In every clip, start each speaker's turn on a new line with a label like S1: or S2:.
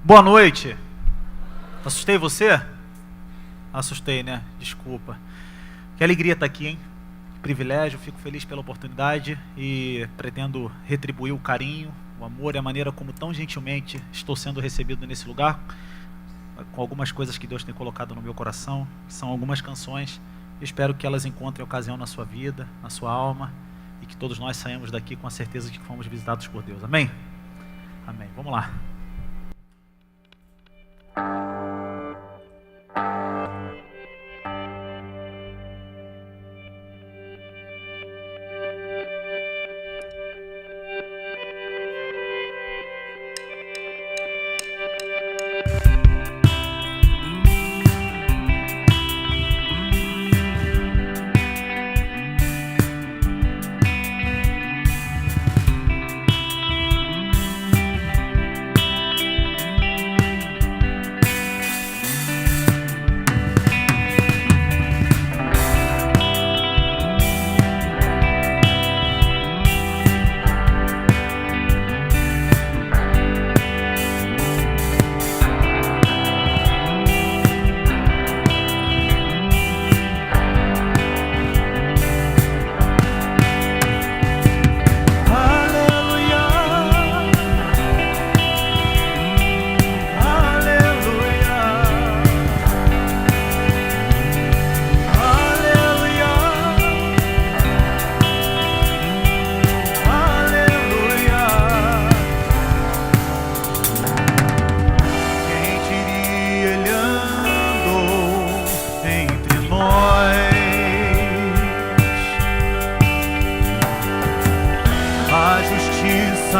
S1: Boa noite. Assustei você? Assustei, né? Desculpa. Que alegria estar aqui, hein? Que privilégio, fico feliz pela oportunidade e pretendo retribuir o carinho, o amor e a maneira como tão gentilmente estou sendo recebido nesse lugar, com algumas coisas que Deus tem colocado no meu coração, são algumas canções. Espero que elas encontrem ocasião na sua vida, na sua alma, e que todos nós saímos daqui com a certeza de que fomos visitados por Deus. Amém? Amém. Vamos lá.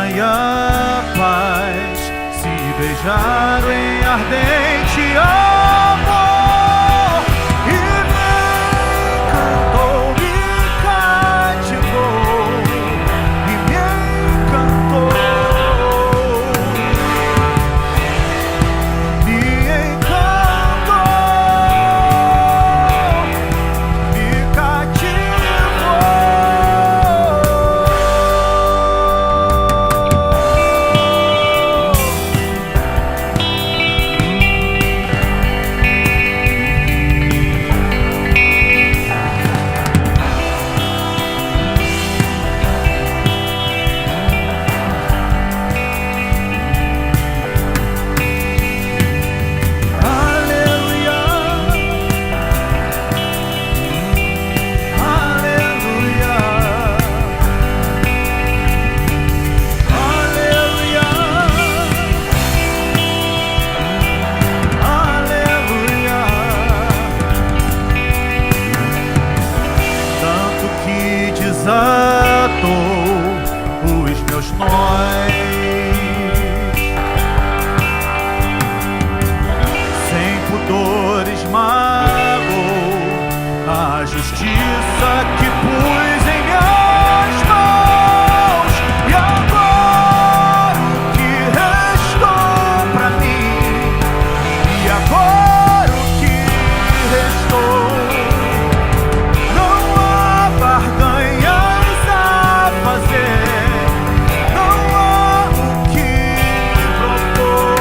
S2: E a paz se beijaram em ardente amor, e me encantou, me cativou, e me encantou, me encantou, me cativou. Desatou os meus nós, sem pudores magoou a justiça que pus em minhas mãos, e agora o que restou pra mim, e agora o que restou, não há barganhas a fazer, não há o que propor.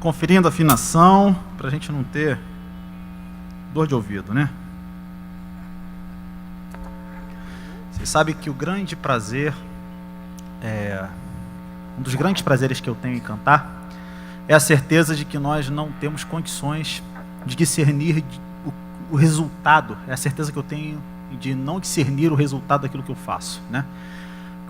S2: conferindo a afinação, para a gente não ter dor de ouvido, né? Vocês sabem que o grande prazer, um dos grandes prazeres que eu tenho em cantar, é a certeza de que nós não temos condições de discernir o resultado, é a certeza que eu tenho de não discernir o resultado daquilo que eu faço, né?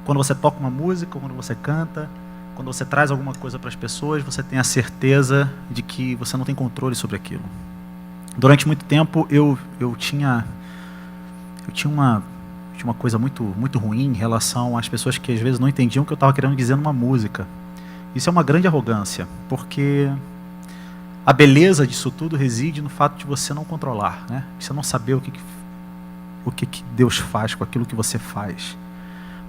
S2: Quando você toca uma música, quando você canta, quando você traz alguma coisa para as pessoas, você tem a certeza de que você não tem controle sobre aquilo. Durante muito tempo eu tinha uma coisa muito ruim em relação às pessoas que às vezes não entendiam o que eu estava querendo dizer numa música. Isso é uma grande arrogância, porque a beleza disso tudo reside no fato de você não controlar, né? Você não saber o que Deus faz com aquilo que você faz.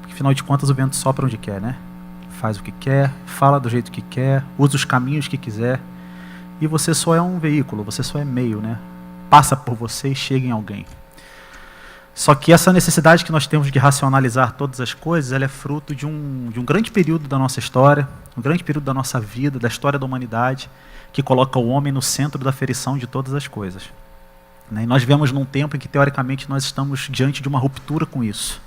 S2: Porque afinal de contas o vento sopra onde quer, né? Faz o que quer, fala do jeito que quer, usa os caminhos que quiser. E você só é um veículo, você só é meio, né? Passa por você e chega em alguém. Só que essa necessidade que nós temos de racionalizar todas as coisas, ela é fruto de um grande período da nossa história, um grande período da nossa vida, da história da humanidade, que coloca o homem no centro da aferição de todas as coisas. E nós vivemos num tempo em que, teoricamente, nós estamos diante de uma ruptura com isso.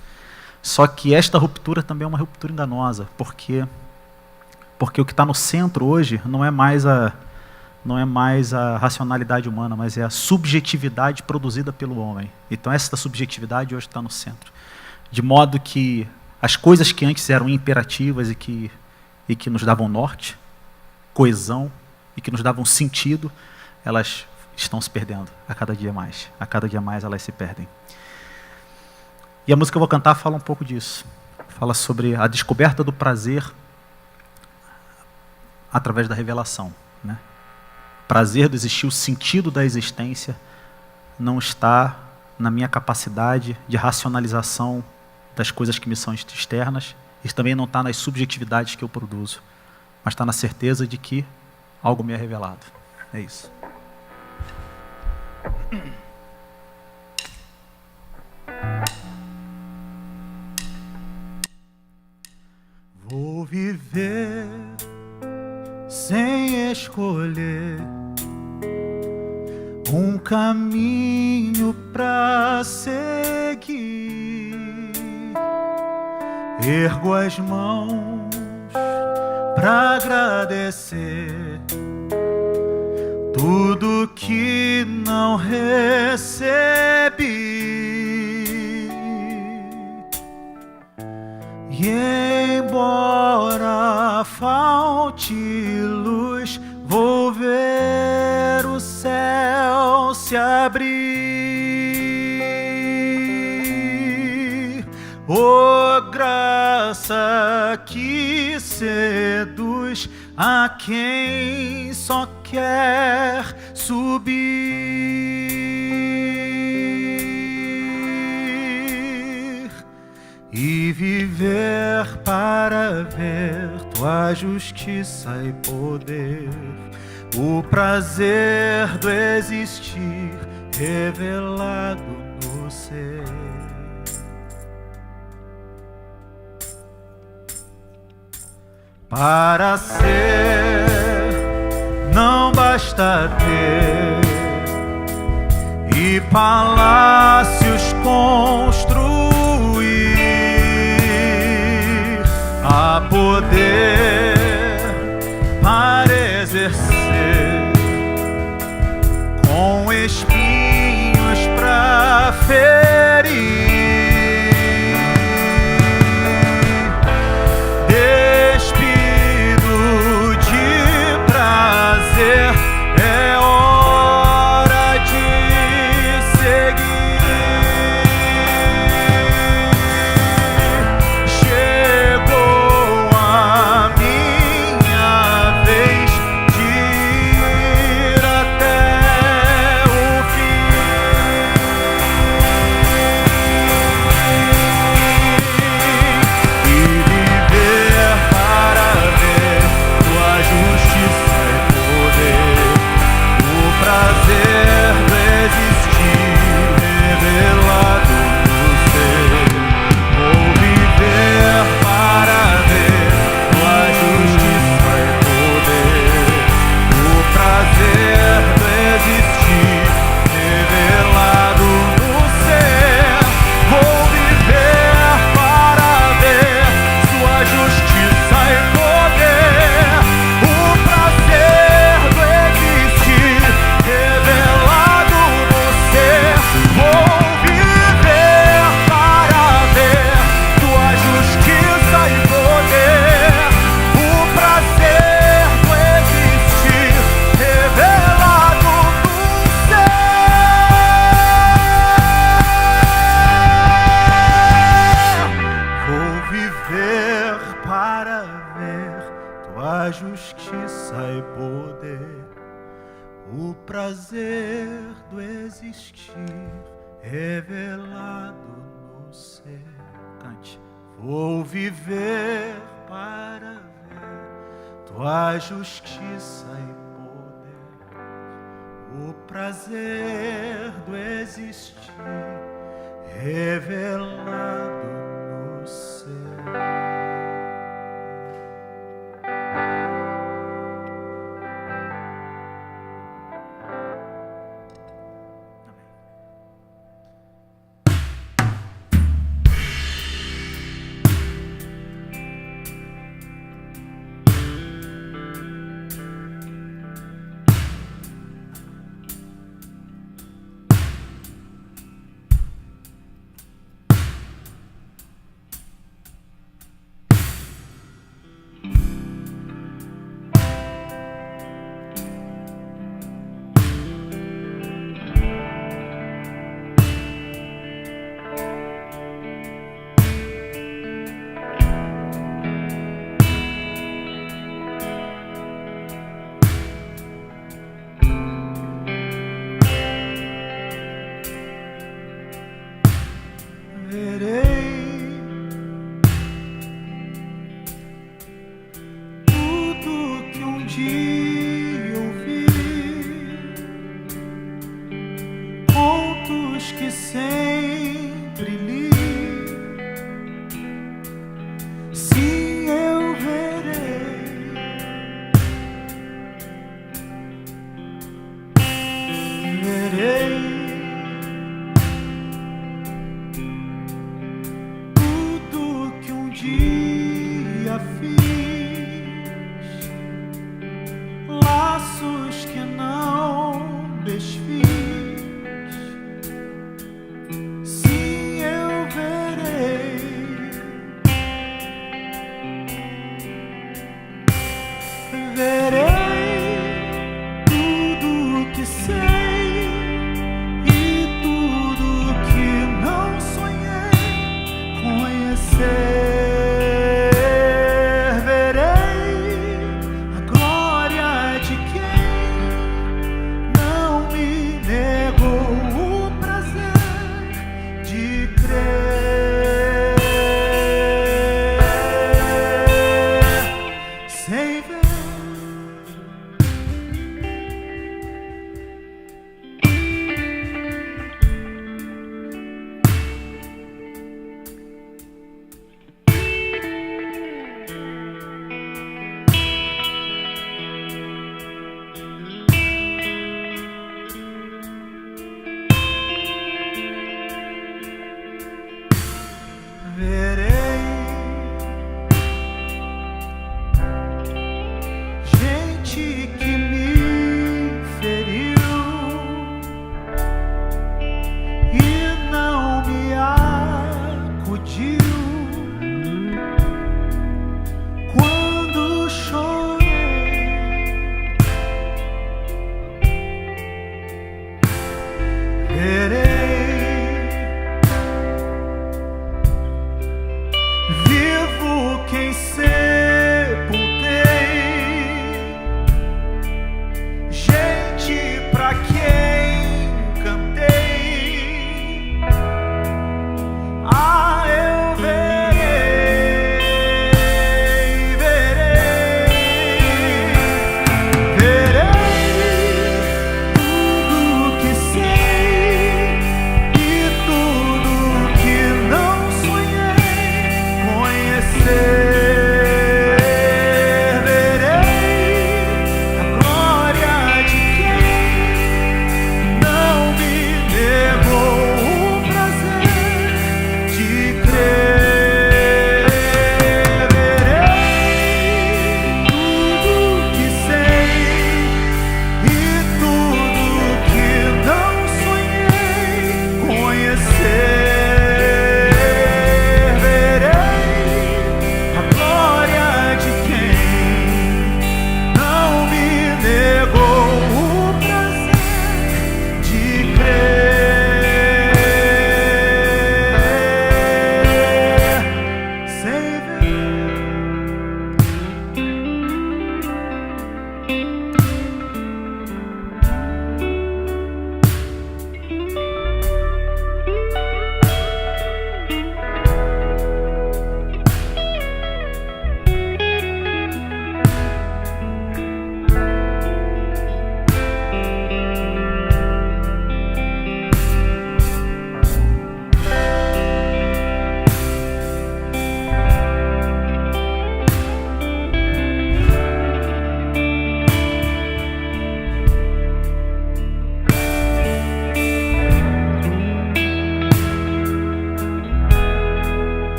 S2: Só que esta ruptura também é uma ruptura enganosa, porque o que está no centro hoje não é mais a racionalidade humana, mas é a subjetividade produzida pelo homem. Então essa subjetividade hoje está no centro. De modo que as coisas que antes eram imperativas e que nos davam norte, coesão, e que nos davam sentido, elas estão se perdendo a cada dia mais. A cada dia mais elas se perdem. E a música que eu vou cantar fala um pouco disso. Fala sobre a descoberta do prazer através da revelação, né? Prazer do existir, o sentido da existência não está na minha capacidade de racionalização das coisas que me são externas, e também não está nas subjetividades que eu produzo, mas está na certeza de que algo me é revelado. É isso. Vou viver sem escolher um caminho pra seguir. Ergo as mãos pra agradecer tudo que não recebi. E embora falte luz, vou ver o céu se abrir. Oh, graça que seduz a quem só quer subir e viver para ver tua justiça e poder, o prazer do existir revelado no ser. Para ser não basta ter e palácios construir, a poder para exercer, com espinhos pra ferir. É hora de seguir. Chegou a minha vez de ir até o fim. e poder, o prazer do existir revelado no ser. Cante. Vou viver para ver tua justiça e poder, o prazer do existir revelado no ser.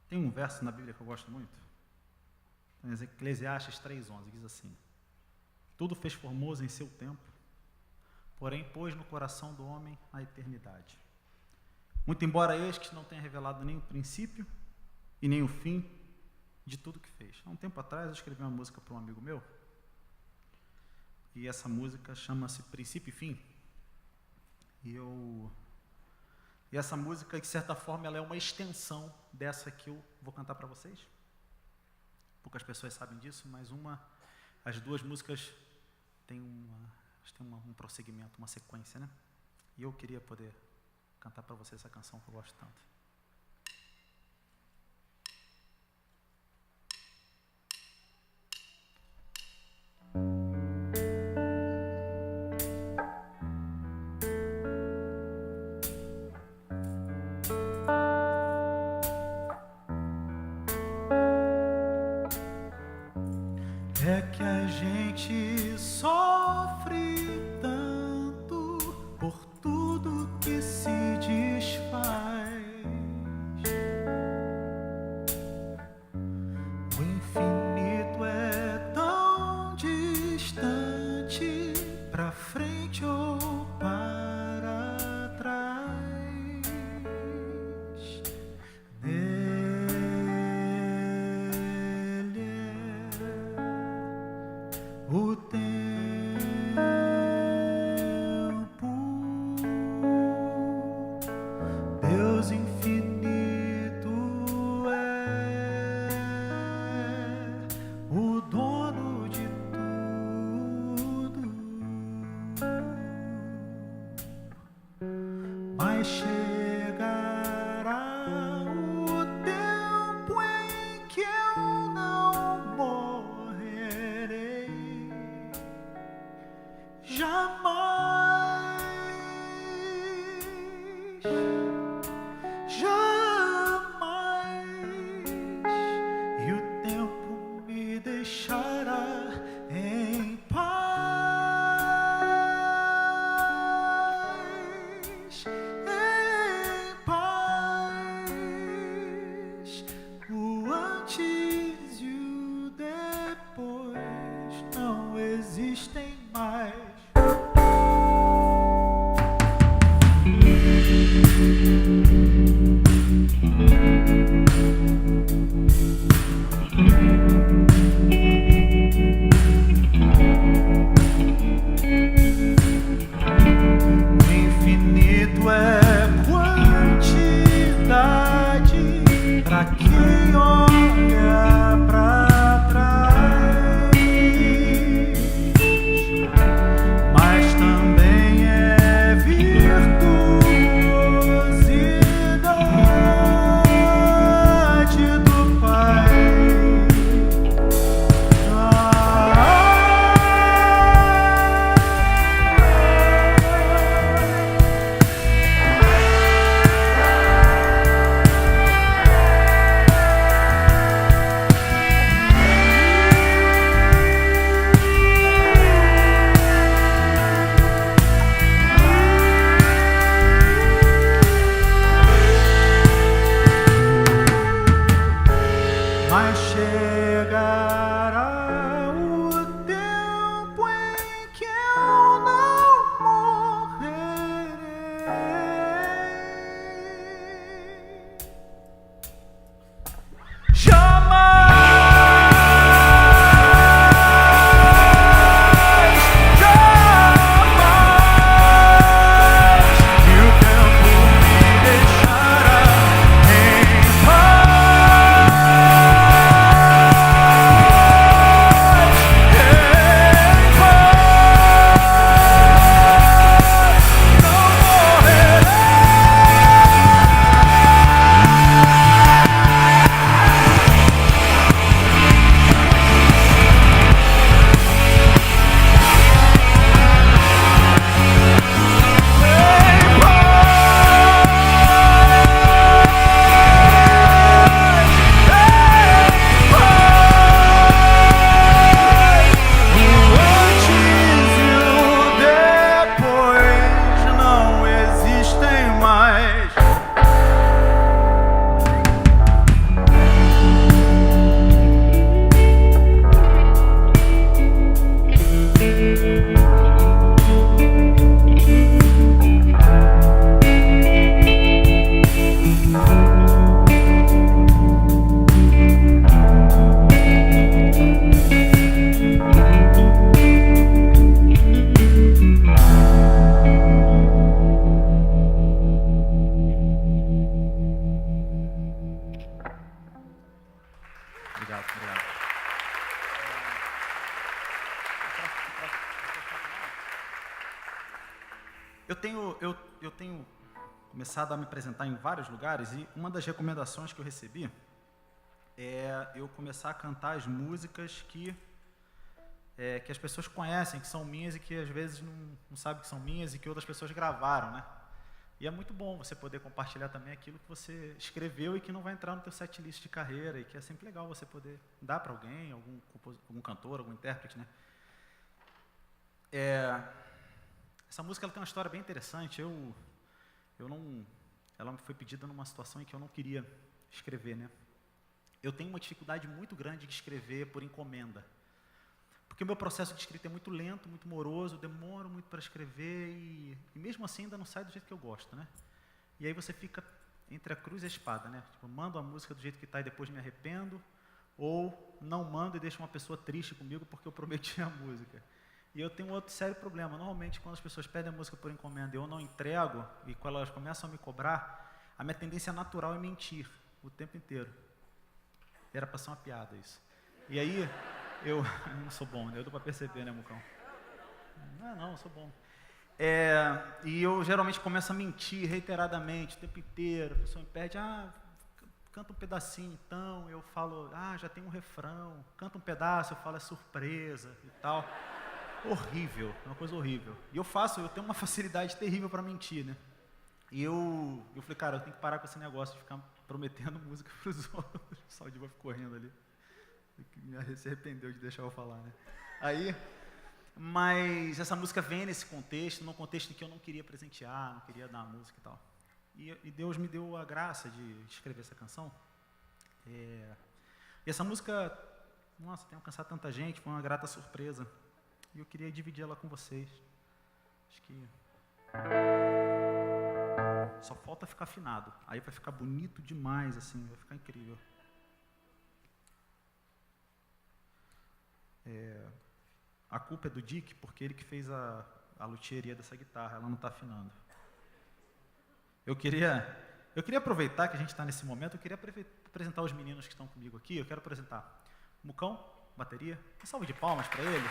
S2: Tem um verso na Bíblia que eu gosto muito. Em Eclesiastes 3:11, diz assim: tudo fez formoso em seu tempo, porém pôs no coração do homem a eternidade. Muito embora este não tenha revelado nem o princípio e nem o fim de tudo que fez. Há um tempo atrás eu escrevi uma música para um amigo meu, e essa música chama-se Princípio e Fim. E essa música, de certa forma, ela é uma extensão dessa que eu vou cantar para vocês. Poucas pessoas sabem disso, mas as duas músicas têm um prosseguimento, uma sequência, né? E eu queria poder cantar para vocês essa canção que eu gosto tanto. É que a gente sofre tanto por tudo que se desfaz. O infinito é tão distante, pra frente ou para trás. O tempo, Deus infinito é o dono de tudo, mas chegará o tempo em que eu não morrerei. Jamais, jamais, e o tempo me deixará em paz, em paz. O antes e o depois não existem mais. O infinito é quantidade pra quem olha pra trás, mas também é virtuosidade do Pai. eu tenho começado a me apresentar em vários lugares e uma das recomendações que eu recebi é eu começar a cantar as músicas que as pessoas conhecem, que são minhas e que às vezes não sabem que são minhas e que outras pessoas gravaram, né? E é muito bom você poder compartilhar também aquilo que você escreveu e que não vai entrar no teu setlist de carreira e que é sempre legal você poder dar para alguém, algum cantor, algum intérprete, né? Essa música ela tem uma história bem interessante. Ela foi pedida numa situação em que eu não queria escrever, né? Eu tenho uma dificuldade muito grande de escrever por encomenda. Porque o meu processo de escrita é muito lento, muito moroso, eu demoro muito para escrever e mesmo assim ainda não sai do jeito que eu gosto, né? E aí você fica entre a cruz e a espada, né? Tipo, mando a música do jeito que está e depois me arrependo, ou não mando e deixo uma pessoa triste comigo porque eu prometi a música. E eu tenho outro sério problema. Normalmente, quando as pessoas pedem a música por encomenda e eu não entrego, e quando elas começam a me cobrar, a minha tendência natural é mentir o tempo inteiro. Era para ser uma piada isso. E aí, eu não sou bom, né? Eu dou para perceber, né, Mucão? Não, eu sou bom. E eu geralmente começo a mentir reiteradamente o tempo inteiro. A pessoa me pede, canta um pedacinho então. Eu falo, já tem um refrão. Canta um pedaço, eu falo, é surpresa e tal. Horrível, é uma coisa horrível. E eu tenho uma facilidade terrível para mentir, né? E eu falei, cara, eu tenho que parar com esse negócio de ficar prometendo música para os outros. O Saldiva ficou correndo ali. Se arrependeu de deixar eu falar, né? Mas essa música vem nesse contexto, num contexto em que eu não queria presentear, não queria dar a música e tal. E Deus me deu a graça de escrever essa canção. E essa música, nossa, tem alcançado tanta gente, foi uma grata surpresa. E eu queria dividir ela com vocês. Acho que só falta ficar afinado. Aí vai ficar bonito demais, assim, vai ficar incrível. A culpa é do Dick, porque ele que fez a luthieria dessa guitarra, ela não está afinando. Eu queria aproveitar que a gente está nesse momento, eu queria apresentar os meninos que estão comigo aqui. Eu quero apresentar o Mucão, bateria. Uma salva de palmas para ele.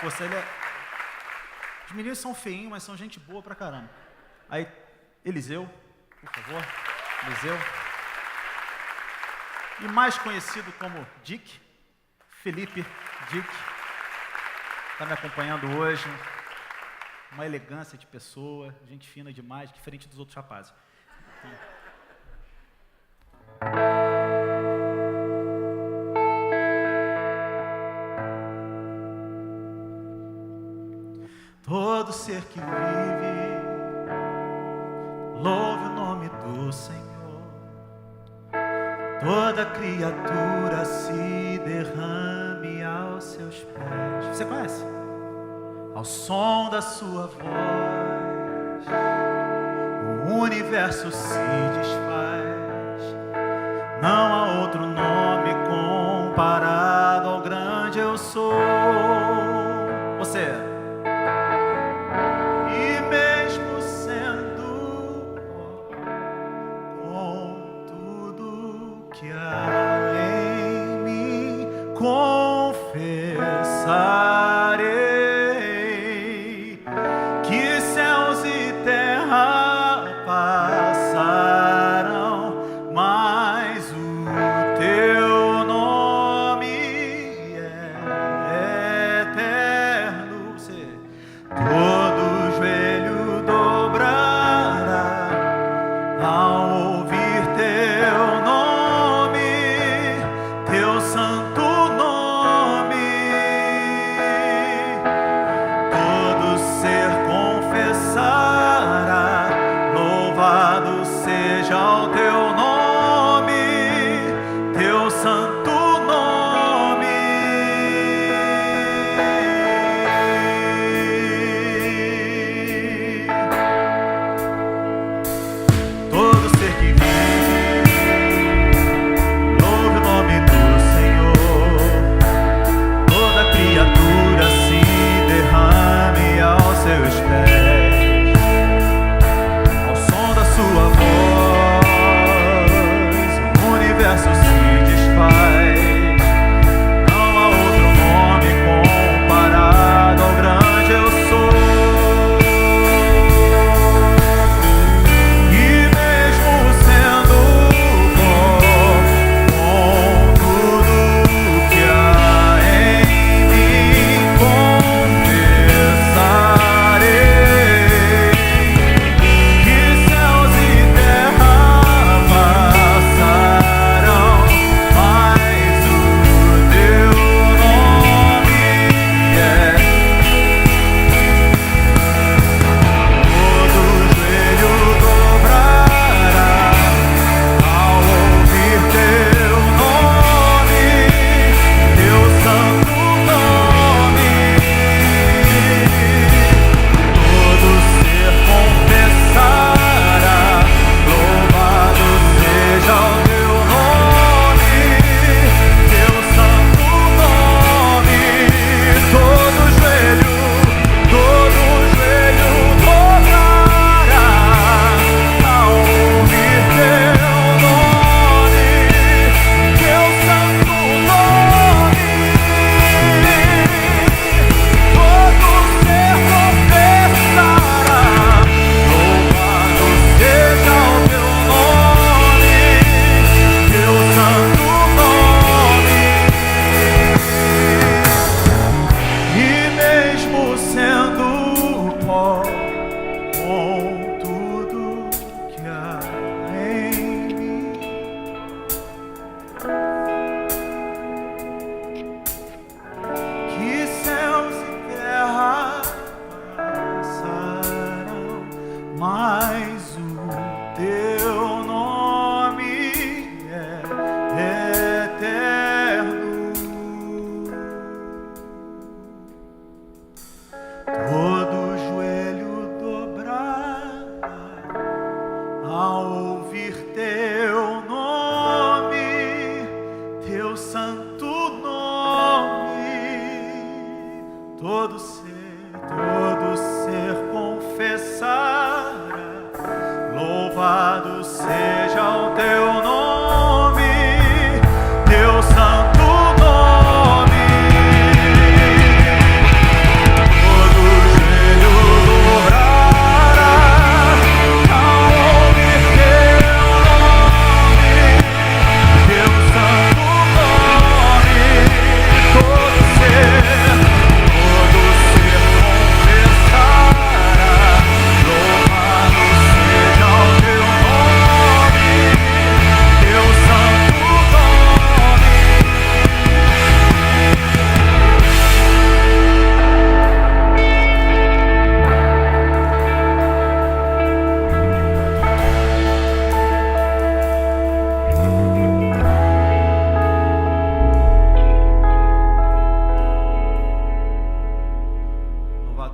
S2: Força, Os meninos são feinhos, mas são gente boa pra caramba. Aí, Eliseu, por favor. Eliseu. E mais conhecido como Dick, Felipe Dick, está me acompanhando hoje. Uma elegância de pessoa, gente fina demais, diferente dos outros rapazes. Todo ser que vive, louve o nome do Senhor. Toda criatura se derrame aos seus pés. Você conhece? Ao som da sua voz, o universo se desfaz. Não há outro nome comparado ao grande eu sou. Você. Confessarei que céus e terra passarão, mas o teu nome é eterno. Todo joelho dobrará ao ouvir teu nome, teu santo nome. Todo ser confessará, louvado seja o teu nome, teu santo nome.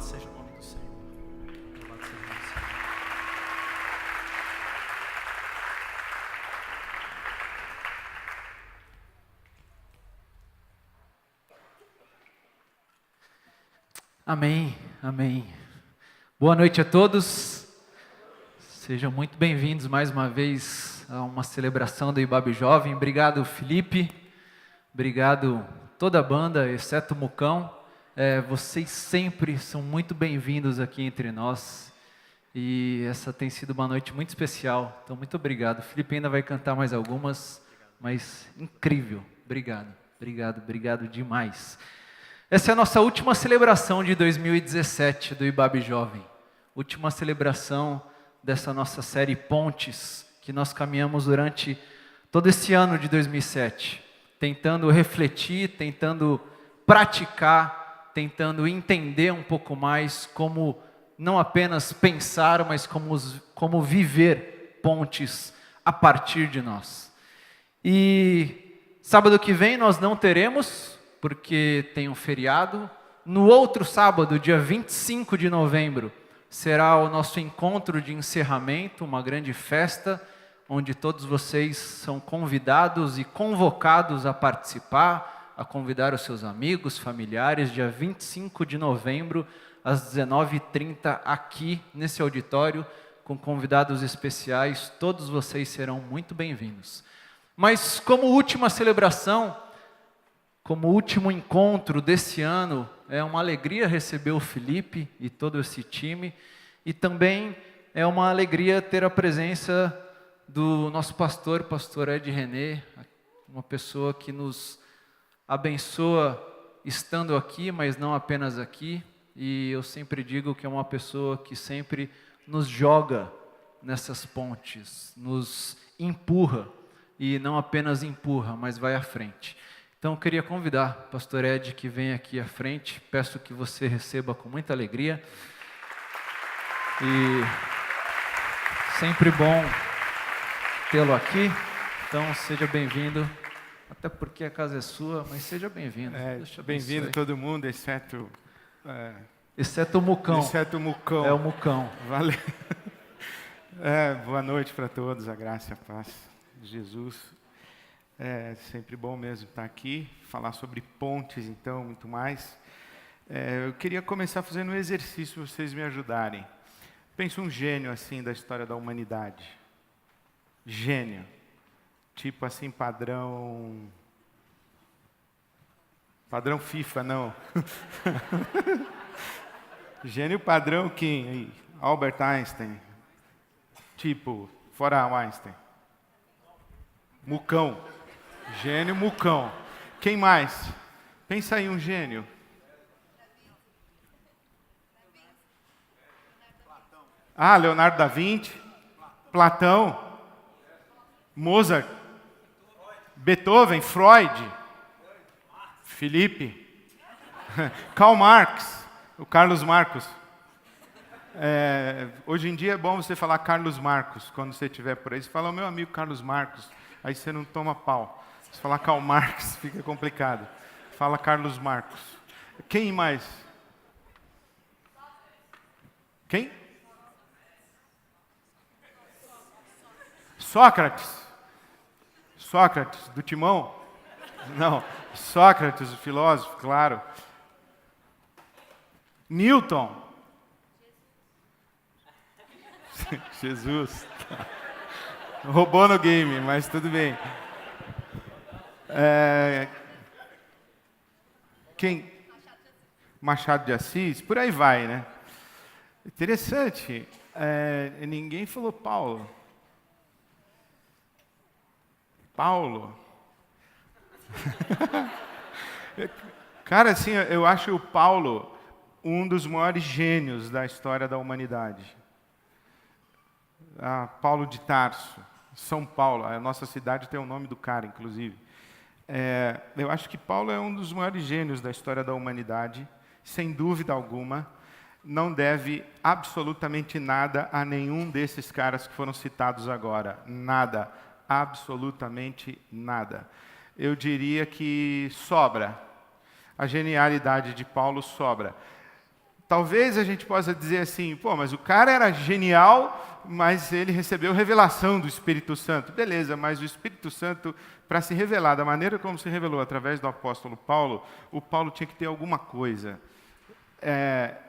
S2: Louvado seja o nome do Senhor. Louvado seja o nome do Senhor.
S3: Amém, amém. Boa noite a todos. Sejam muito bem-vindos mais uma vez a uma celebração do Ibabe Jovem. Obrigado, Felipe. Obrigado toda a banda, exceto o Mucão. Vocês sempre são muito bem-vindos aqui entre nós. E essa tem sido uma noite muito especial. Então, muito obrigado. O Felipe ainda vai cantar mais algumas, mas incrível. Obrigado demais. Essa é a nossa última celebração de 2017 do Ibabe Jovem. Última celebração dessa nossa série Pontes, que nós caminhamos durante todo esse ano de 2007, tentando refletir, tentando praticar, tentando entender um pouco mais como não apenas pensar, mas como viver pontes a partir de nós. E sábado que vem nós não teremos, porque tem um feriado. No outro sábado, dia 25 de novembro, será o nosso encontro de encerramento, uma grande festa, onde todos vocês são convidados e convocados a participar, a convidar os seus amigos, familiares, dia 25 de novembro, às 19h30, aqui nesse auditório, com convidados especiais. Todos vocês serão muito bem-vindos. Mas como última celebração, como último encontro desse ano, é uma alegria receber o Felipe e todo esse time, e também é uma alegria ter a presença do nosso pastor Ed René, uma pessoa que nos abençoa estando aqui, mas não apenas aqui, e eu sempre digo que é uma pessoa que sempre nos joga nessas pontes, nos empurra, e não apenas empurra, mas vai à frente. Então, eu queria convidar o pastor Ed que vem aqui à frente. Peço que você receba com muita alegria. E sempre bom tê-lo aqui. Então, seja bem-vindo. Até porque a casa é sua, mas seja bem-vindo.
S4: Bem-vindo todo mundo, exceto
S3: o Mucão.
S4: Exceto o Mucão.
S3: É o Mucão.
S4: Valeu. Boa noite para todos, a graça e a paz de Jesus. É sempre bom mesmo estar aqui, falar sobre pontes, então, muito mais. Eu queria começar fazendo um exercício, para vocês me ajudarem. Pensa um gênio, assim, da história da humanidade. Gênio. Tipo, assim, padrão FIFA, não. Gênio padrão quem? Albert Einstein. Tipo, fora Einstein. Mucão. Gênio Mucão. Quem mais? Pensa aí um gênio. Leonardo da Vinci. Platão. Mozart. Beethoven. Freud. Felipe. Karl Marx. O Carlos Marcos. Hoje em dia é bom você falar Carlos Marcos. Quando você estiver por aí, você fala o meu amigo Carlos Marcos. Aí você não toma pau. Se falar Karl Marx, fica complicado. Fala Carlos Marcos. Quem mais? Quem? Sócrates. Sócrates, do Timão? Não. Sócrates, o filósofo, claro. Newton. Jesus. Roubou no game, mas tudo bem. Quem? Machado de Assis, por aí vai, né? Interessante. Ninguém falou Paulo. Paulo. Cara, assim, eu acho o Paulo um dos maiores gênios da história da humanidade. Paulo de Tarso, São Paulo, a nossa cidade tem o nome do cara, inclusive. Eu acho que Paulo é um dos maiores gênios da história da humanidade, sem dúvida alguma. Não deve absolutamente nada a nenhum desses caras que foram citados agora. Nada, absolutamente nada. Eu diria que sobra. A genialidade de Paulo sobra. talvez a gente possa dizer assim, pô, mas o cara era genial, mas ele recebeu revelação do Espírito Santo. Beleza, mas o Espírito Santo, para se revelar da maneira como se revelou através do apóstolo Paulo, o Paulo tinha que ter alguma coisa.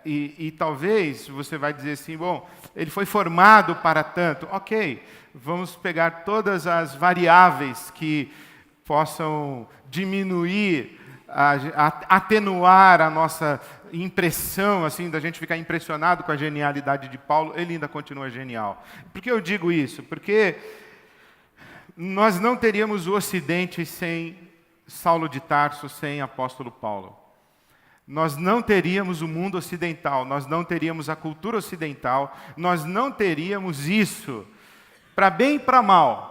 S4: E talvez você vai dizer assim, bom, ele foi formado para tanto. Ok, vamos pegar todas as variáveis que possam diminuir, atenuar a nossa impressão, assim, da gente ficar impressionado com a genialidade de Paulo. Ele ainda continua genial. Por que eu digo isso? Porque nós não teríamos o Ocidente sem Saulo de Tarso, sem apóstolo Paulo. Nós não teríamos o mundo ocidental, nós não teríamos a cultura ocidental, nós não teríamos isso, para bem e para mal.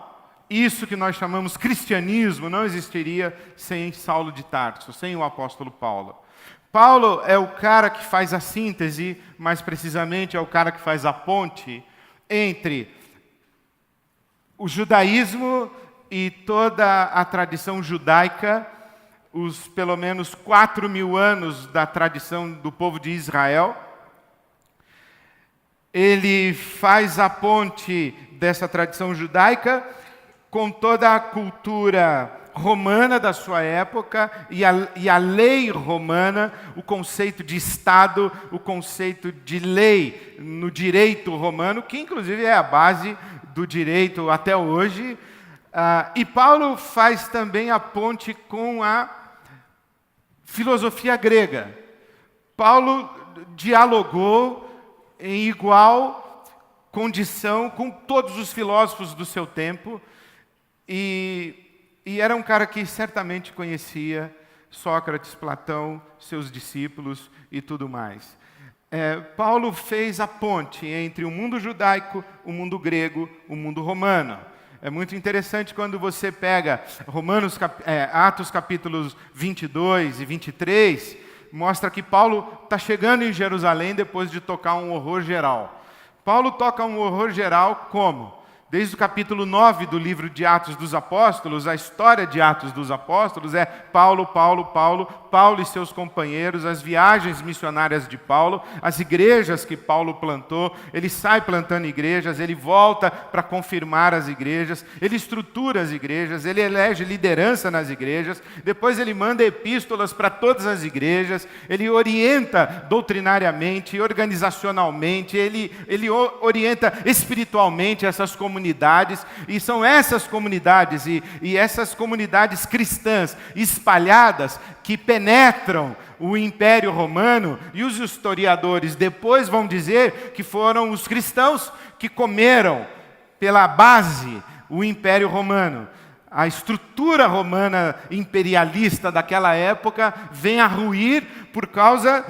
S4: Isso que nós chamamos cristianismo não existiria sem Saulo de Tarso, sem o apóstolo Paulo. Paulo é o cara que faz a síntese, mais precisamente é o cara que faz a ponte entre o judaísmo e toda a tradição judaica, os pelo menos 4.000 anos da tradição do povo de Israel. Ele faz a ponte dessa tradição judaica com toda a cultura romana da sua época e a lei romana, o conceito de Estado, o conceito de lei no direito romano, que inclusive é a base do direito até hoje. E Paulo faz também a ponte com a filosofia grega. Paulo dialogou em igual condição com todos os filósofos do seu tempo e era um cara que certamente conhecia Sócrates, Platão, seus discípulos e tudo mais. Paulo fez a ponte entre o mundo judaico, o mundo grego, o mundo romano. É muito interessante quando você pega Atos capítulos 22 e 23, mostra que Paulo está chegando em Jerusalém depois de tocar um horror geral. Paulo toca um horror geral como? Desde o capítulo 9 do livro de Atos dos Apóstolos, a história de Atos dos Apóstolos é Paulo e seus companheiros, as viagens missionárias de Paulo, as igrejas que Paulo plantou. Ele sai plantando igrejas, ele volta para confirmar as igrejas, ele estrutura as igrejas, ele elege liderança nas igrejas, depois ele manda epístolas para todas as igrejas, ele orienta doutrinariamente, organizacionalmente, ele orienta espiritualmente essas comunidades, e são essas comunidades e essas comunidades cristãs espalhadas que penetram o Império Romano, e os historiadores depois vão dizer que foram os cristãos que comeram pela base o Império Romano. A estrutura romana imperialista daquela época vem a ruir por causa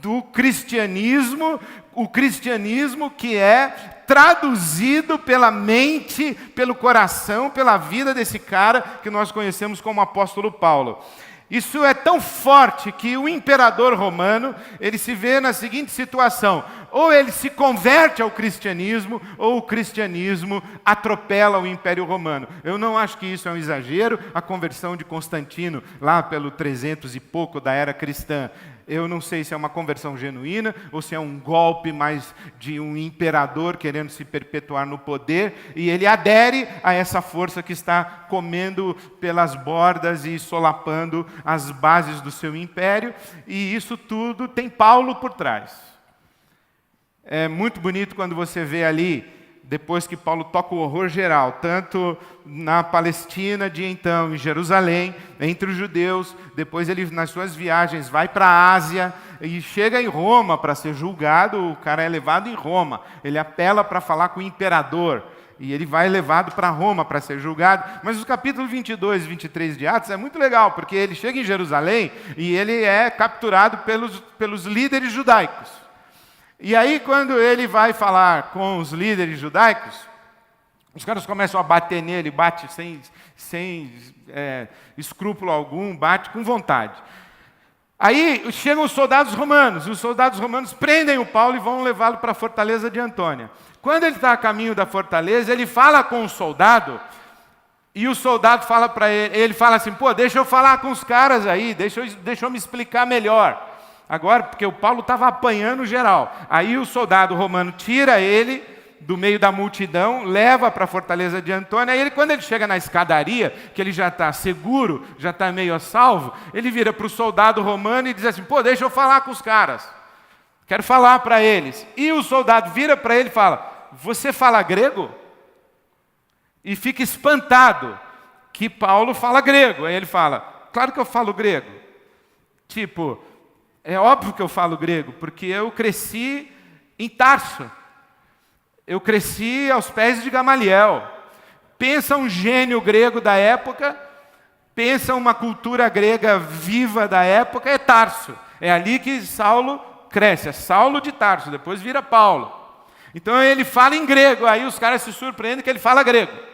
S4: do cristianismo, o cristianismo que é traduzido pela mente, pelo coração, pela vida desse cara que nós conhecemos como apóstolo Paulo. Isso é tão forte que o imperador romano, ele se vê na seguinte situação: ou ele se converte ao cristianismo, ou o cristianismo atropela o Império Romano. Eu não acho que isso é um exagero, a conversão de Constantino, lá pelo 300 e pouco da era cristã. Eu não sei se é uma conversão genuína ou se é um golpe mais de um imperador querendo se perpetuar no poder, e ele adere a essa força que está comendo pelas bordas e solapando as bases do seu império, e isso tudo tem Paulo por trás. É muito bonito quando você vê ali, depois que Paulo toca o horror geral, tanto na Palestina de então, em Jerusalém, entre os judeus, depois ele, nas suas viagens, vai para a Ásia e chega em Roma para ser julgado. O cara é levado em Roma, ele apela para falar com o imperador, e ele vai levado para Roma para ser julgado. Mas os capítulos 22 e 23 de Atos é muito legal, porque ele chega em Jerusalém e ele é capturado pelos líderes judaicos. E aí, quando ele vai falar com os líderes judaicos, os caras começam a bater nele, bate sem escrúpulo algum, bate com vontade. Aí chegam os soldados romanos, e os soldados romanos prendem o Paulo e vão levá-lo para a fortaleza de Antônia. Quando ele está a caminho da fortaleza, ele fala com o soldado, e o soldado fala para ele fala assim: pô, deixa eu falar com os caras aí, deixa eu me explicar melhor. Agora, porque o Paulo estava apanhando geral. Aí o soldado romano tira ele do meio da multidão, leva para a fortaleza de Antônia. Aí quando ele chega na escadaria, que ele já está seguro, já está meio a salvo, ele vira para o soldado romano e diz assim: pô, deixa eu falar com os caras. Quero falar para eles. E o soldado vira para ele e fala: você fala grego? E fica espantado que Paulo fala grego. Aí ele fala: claro que eu falo grego. Tipo, é óbvio que eu falo grego, porque eu cresci em Tarso. Eu cresci aos pés de Gamaliel. Pensa um gênio grego da época, pensa uma cultura grega viva da época, é Tarso. É ali que Saulo cresce, é Saulo de Tarso, depois vira Paulo. Então ele fala em grego, aí os caras se surpreendem que ele fala grego.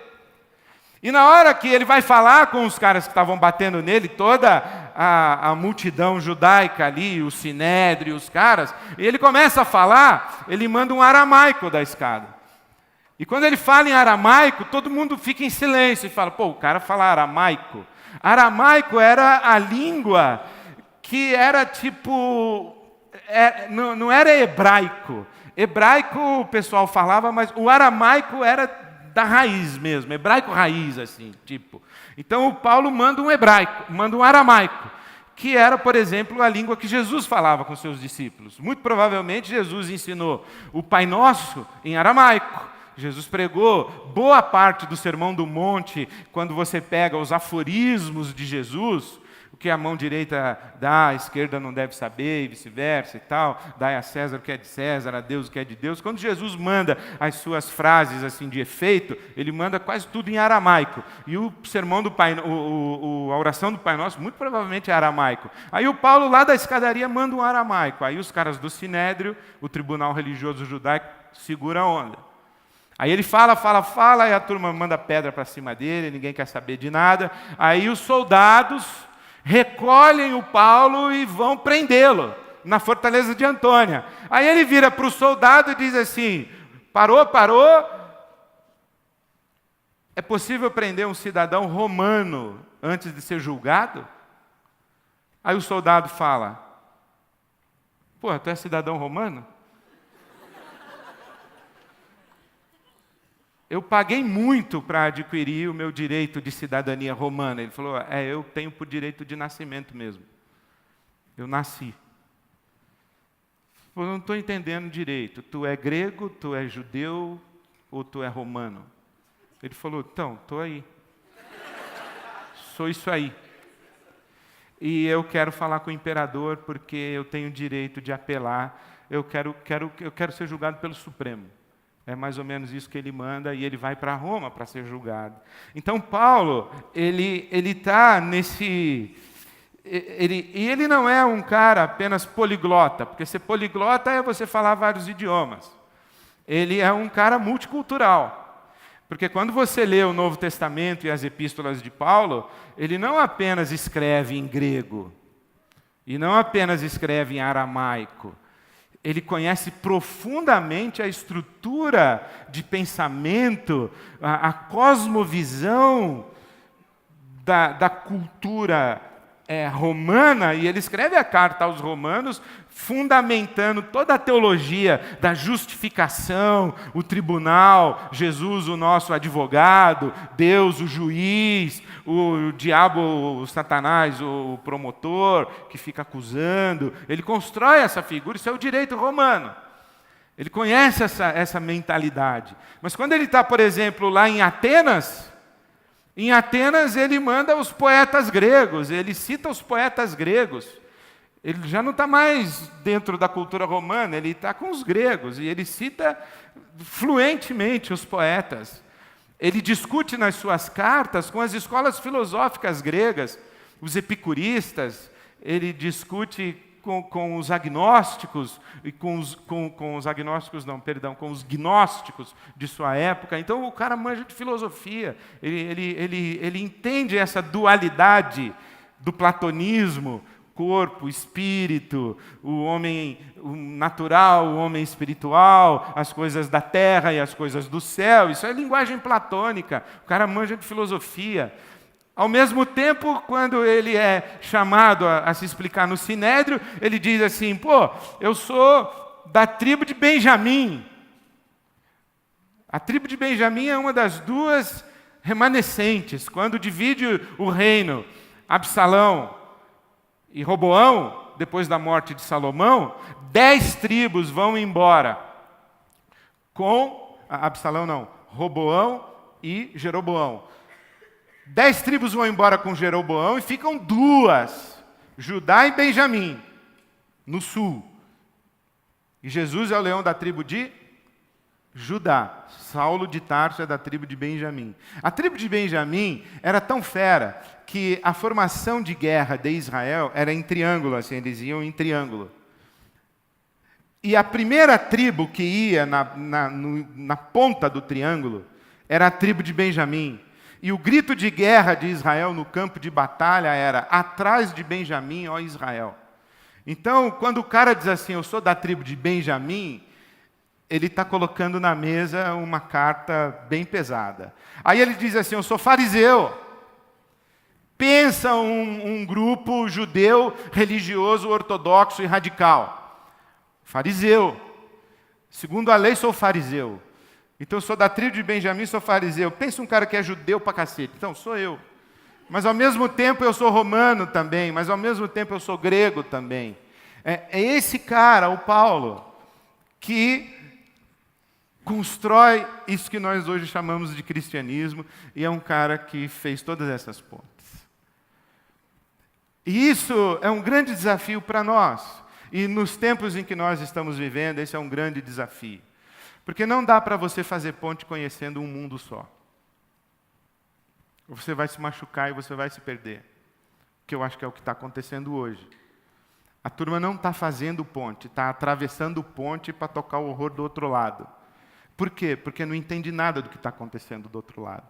S4: E na hora que ele vai falar com os caras que estavam batendo nele, toda a multidão judaica ali, o sinédrio, os caras, e ele começa a falar, ele manda um aramaico da escada. E quando ele fala em aramaico, todo mundo fica em silêncio e fala: pô, o cara fala aramaico. Aramaico era a língua que era tipo... não era hebraico. Hebraico o pessoal falava, mas o aramaico era da raiz mesmo, hebraico raiz, assim, tipo. Então o Paulo manda um hebraico, manda um aramaico, que era, por exemplo, a língua que Jesus falava com seus discípulos. Muito provavelmente Jesus ensinou o Pai Nosso em aramaico. Jesus pregou boa parte do Sermão do Monte, quando você pega os aforismos de Jesus, o que a mão direita dá, a esquerda não deve saber, e vice-versa e tal. Dai a César o que é de César, a Deus o que é de Deus. Quando Jesus manda as suas frases assim de efeito, ele manda quase tudo em aramaico. E o sermão do Pai, a oração do Pai Nosso, muito provavelmente é aramaico. Aí o Paulo lá da escadaria manda um aramaico. Aí os caras do Sinédrio, o tribunal religioso judaico, segura a onda. Aí ele fala, e a turma manda pedra para cima dele, ninguém quer saber de nada. Aí os soldados recolhem o Paulo e vão prendê-lo na fortaleza de Antônia. Aí ele vira para o soldado e diz assim: parou? É possível prender um cidadão romano antes de ser julgado? Aí o soldado fala: pô, tu é cidadão romano? Eu paguei muito para adquirir o meu direito de cidadania romana. Ele falou: eu tenho por direito de nascimento mesmo. Eu nasci. Eu não estou entendendo direito. Tu é grego, tu é judeu ou tu é romano? Ele falou: então, estou aí. Sou isso aí. E eu quero falar com o imperador porque eu tenho direito de apelar. Eu quero ser julgado pelo Supremo. É mais ou menos isso que ele manda, e ele vai para Roma para ser julgado. Então Paulo, ele está nesse... Ele não é um cara apenas poliglota, porque ser poliglota é você falar vários idiomas. Ele é um cara multicultural. Porque quando você lê o Novo Testamento e as epístolas de Paulo, ele não apenas escreve em grego, e não apenas escreve em aramaico. Ele conhece profundamente a estrutura de pensamento, a cosmovisão da cultura romana, e ele escreve a carta aos romanos fundamentando toda a teologia da justificação, o tribunal, Jesus o nosso advogado, Deus o juiz, o diabo, o Satanás, o promotor que fica acusando. Ele constrói essa figura, isso é o direito romano. Ele conhece essa mentalidade. Mas quando ele está, por exemplo, lá em Atenas ele manda os poetas gregos, ele cita os poetas gregos. Ele já não está mais dentro da cultura romana, ele está com os gregos, e ele cita fluentemente os poetas. Ele discute nas suas cartas com as escolas filosóficas gregas, os epicuristas, ele discute com os agnósticos, e com os gnósticos de sua época. Então o cara manja de filosofia, ele entende essa dualidade do platonismo, corpo, espírito, o homem natural, o homem espiritual, as coisas da terra e as coisas do céu. Isso é linguagem platônica. O cara manja de filosofia. Ao mesmo tempo, quando ele é chamado a se explicar no Sinédrio, ele diz assim, pô, eu sou da tribo de Benjamim. A tribo de Benjamim é uma das duas remanescentes. Quando divide o reino, Absalão e Roboão, depois da morte de Salomão, 10 tribos vão embora. Com Absalão não, Roboão e Jeroboão. 10 tribos vão embora com Jeroboão e ficam 2, Judá e Benjamim, no sul. E Jesus é o leão da tribo de Judá. Saulo de Tarso é da tribo de Benjamim. A tribo de Benjamim era tão fera que a formação de guerra de Israel era em triângulo, assim, eles iam em triângulo. E a primeira tribo que ia na ponta do triângulo era a tribo de Benjamim. E o grito de guerra de Israel no campo de batalha era: atrás de Benjamim, ó Israel. Então, quando o cara diz assim, eu sou da tribo de Benjamim, ele está colocando na mesa uma carta bem pesada. Aí ele diz assim, eu sou fariseu. Pensa um grupo judeu, religioso, ortodoxo e radical. Fariseu. Segundo a lei, sou fariseu. Então, eu sou da tribo de Benjamim, sou fariseu. Pensa um cara que é judeu pra cacete. Então, sou eu. Mas, ao mesmo tempo, eu sou romano também. Mas, ao mesmo tempo, eu sou grego também. É esse cara, o Paulo, que constrói isso que nós hoje chamamos de cristianismo. E é um cara que fez todas essas pontes. E isso é um grande desafio para nós. E nos tempos em que nós estamos vivendo, esse é um grande desafio. Porque não dá para você fazer ponte conhecendo um mundo só. Você vai se machucar e você vai se perder. Que eu acho que é o que está acontecendo hoje. A turma não está fazendo ponte, está atravessando ponte para tocar o horror do outro lado. Por quê? Porque não entende nada do que está acontecendo do outro lado.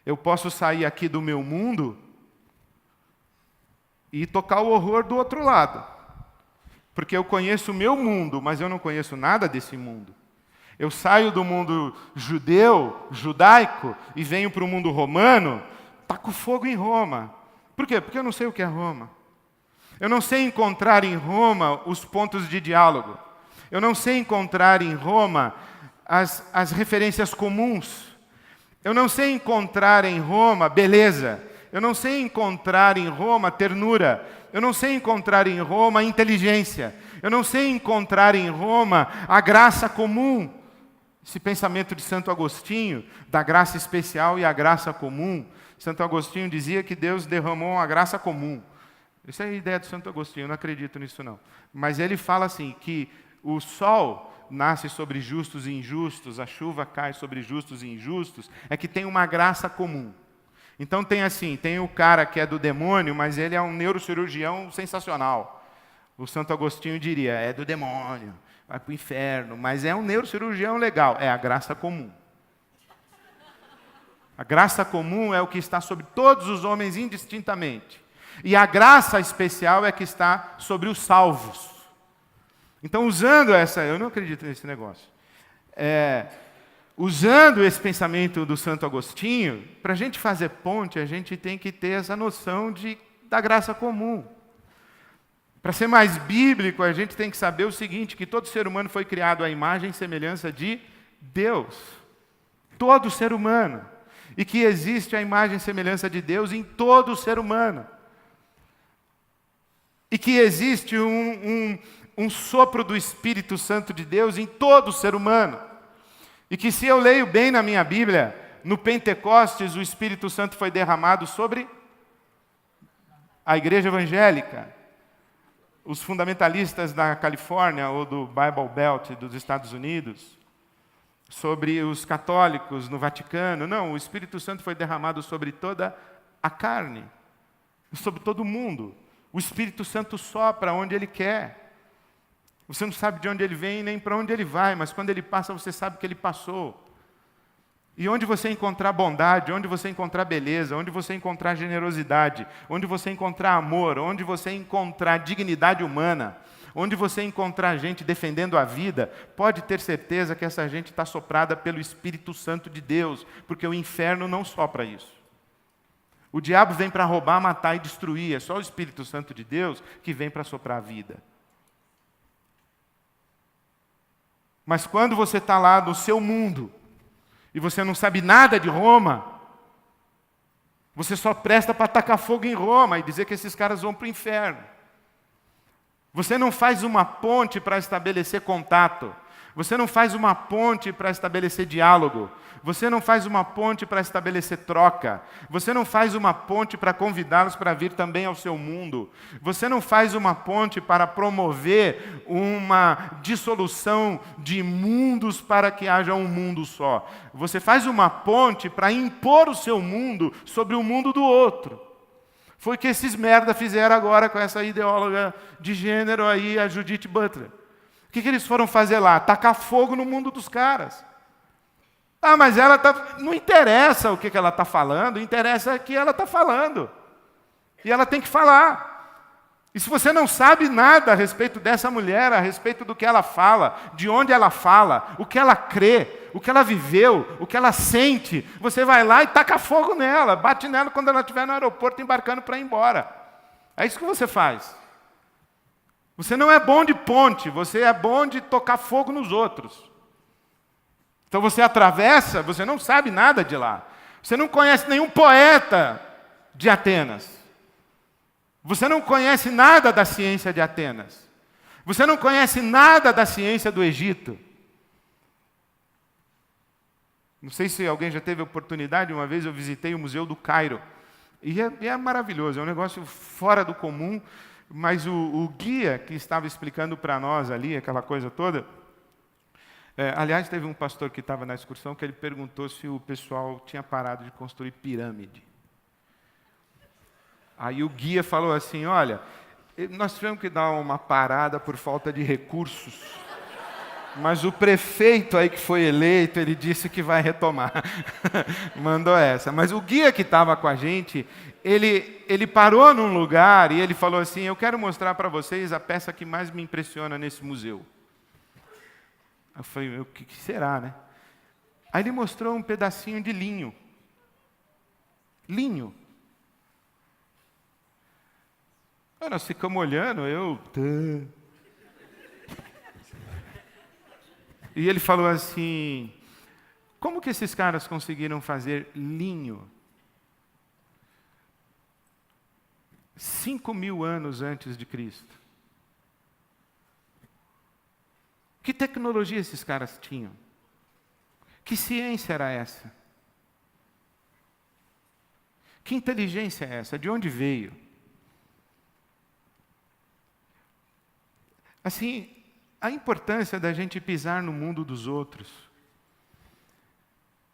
S4: Eu posso sair aqui do meu mundo e tocar o horror do outro lado. Porque eu conheço o meu mundo, mas eu não conheço nada desse mundo. Eu saio do mundo judeu, judaico, e venho para o mundo romano, taco fogo em Roma. Por quê? Porque eu não sei o que é Roma. Eu não sei encontrar em Roma os pontos de diálogo. Eu não sei encontrar em Roma as referências comuns. Eu não sei encontrar em Roma beleza. Eu não sei encontrar em Roma ternura. Eu não sei encontrar em Roma inteligência. Eu não sei encontrar em Roma a graça comum. Esse pensamento de Santo Agostinho, da graça especial e a graça comum. Santo Agostinho dizia que Deus derramou a graça comum. Essa é a ideia de Santo Agostinho, eu não acredito nisso não. Mas ele fala assim, que o sol nasce sobre justos e injustos, a chuva cai sobre justos e injustos, é que tem uma graça comum. Então tem o cara que é do demônio, mas ele é um neurocirurgião sensacional. O Santo Agostinho diria, é do demônio, vai para o inferno, mas é um neurocirurgião legal, é a graça comum. A graça comum é o que está sobre todos os homens indistintamente. E a graça especial é que está sobre os salvos. Então, usando eu não acredito nesse negócio. Usando esse pensamento do Santo Agostinho, para a gente fazer ponte, a gente tem que ter essa noção da graça comum. Para ser mais bíblico, a gente tem que saber o seguinte, que todo ser humano foi criado à imagem e semelhança de Deus. Todo ser humano. E que existe a imagem e semelhança de Deus em todo ser humano. E que existe um sopro do Espírito Santo de Deus em todo ser humano. E que se eu leio bem na minha Bíblia, no Pentecostes o Espírito Santo foi derramado sobre a igreja evangélica. Os fundamentalistas da Califórnia ou do Bible Belt dos Estados Unidos, sobre os católicos no Vaticano. Não, o Espírito Santo foi derramado sobre toda a carne, sobre todo o mundo. O Espírito Santo sopra onde Ele quer. Você não sabe de onde Ele vem nem para onde Ele vai, mas quando Ele passa, você sabe que Ele passou. E onde você encontrar bondade, onde você encontrar beleza, onde você encontrar generosidade, onde você encontrar amor, onde você encontrar dignidade humana, onde você encontrar gente defendendo a vida, pode ter certeza que essa gente está soprada pelo Espírito Santo de Deus, porque o inferno não sopra isso. O diabo vem para roubar, matar e destruir. É só o Espírito Santo de Deus que vem para soprar a vida. Mas quando você está lá no seu mundo, e você não sabe nada de Roma, você só presta para tacar fogo em Roma e dizer que esses caras vão para o inferno. Você não faz uma ponte para estabelecer contato. Você não faz uma ponte para estabelecer diálogo. Você não faz uma ponte para estabelecer troca. Você não faz uma ponte para convidá-los para vir também ao seu mundo. Você não faz uma ponte para promover uma dissolução de mundos para que haja um mundo só. Você faz uma ponte para impor o seu mundo sobre o mundo do outro. Foi o que esses merda fizeram agora com essa ideóloga de gênero aí, a Judith Butler. O que eles foram fazer lá? Tacar fogo no mundo dos caras. Ah, mas ela tá... Não interessa o que ela está falando, interessa que ela está falando. E ela tem que falar. E se você não sabe nada a respeito dessa mulher, a respeito do que ela fala, de onde ela fala, o que ela crê, o que ela viveu, o que ela sente, você vai lá e taca fogo nela, bate nela quando ela estiver no aeroporto embarcando para ir embora. É isso que você faz. Você não é bom de ponte, você é bom de tocar fogo nos outros. Então você atravessa, você não sabe nada de lá. Você não conhece nenhum poeta de Atenas. Você não conhece nada da ciência de Atenas. Você não conhece nada da ciência do Egito. Não sei se alguém já teve a oportunidade, uma vez eu visitei o Museu do Cairo. E é maravilhoso, é um negócio fora do comum. Mas o guia que estava explicando para nós ali, aquela coisa toda... aliás, teve um pastor que estava na excursão que ele perguntou se o pessoal tinha parado de construir pirâmide. Aí o guia falou assim, olha, nós tivemos que dar uma parada por falta de recursos, mas o prefeito aí que foi eleito, ele disse que vai retomar. Mandou essa. Mas o guia que estava com a gente, ele parou num lugar e ele falou assim, eu quero mostrar para vocês a peça que mais me impressiona nesse museu. Eu falei, o que será, né? Aí ele mostrou um pedacinho de linho. Linho. Aí nós ficamos olhando, E ele falou assim, como que esses caras conseguiram fazer linho 5.000 anos antes de Cristo? Que tecnologia esses caras tinham? Que ciência era essa? Que inteligência é essa? De onde veio? Assim, a importância da gente pisar no mundo dos outros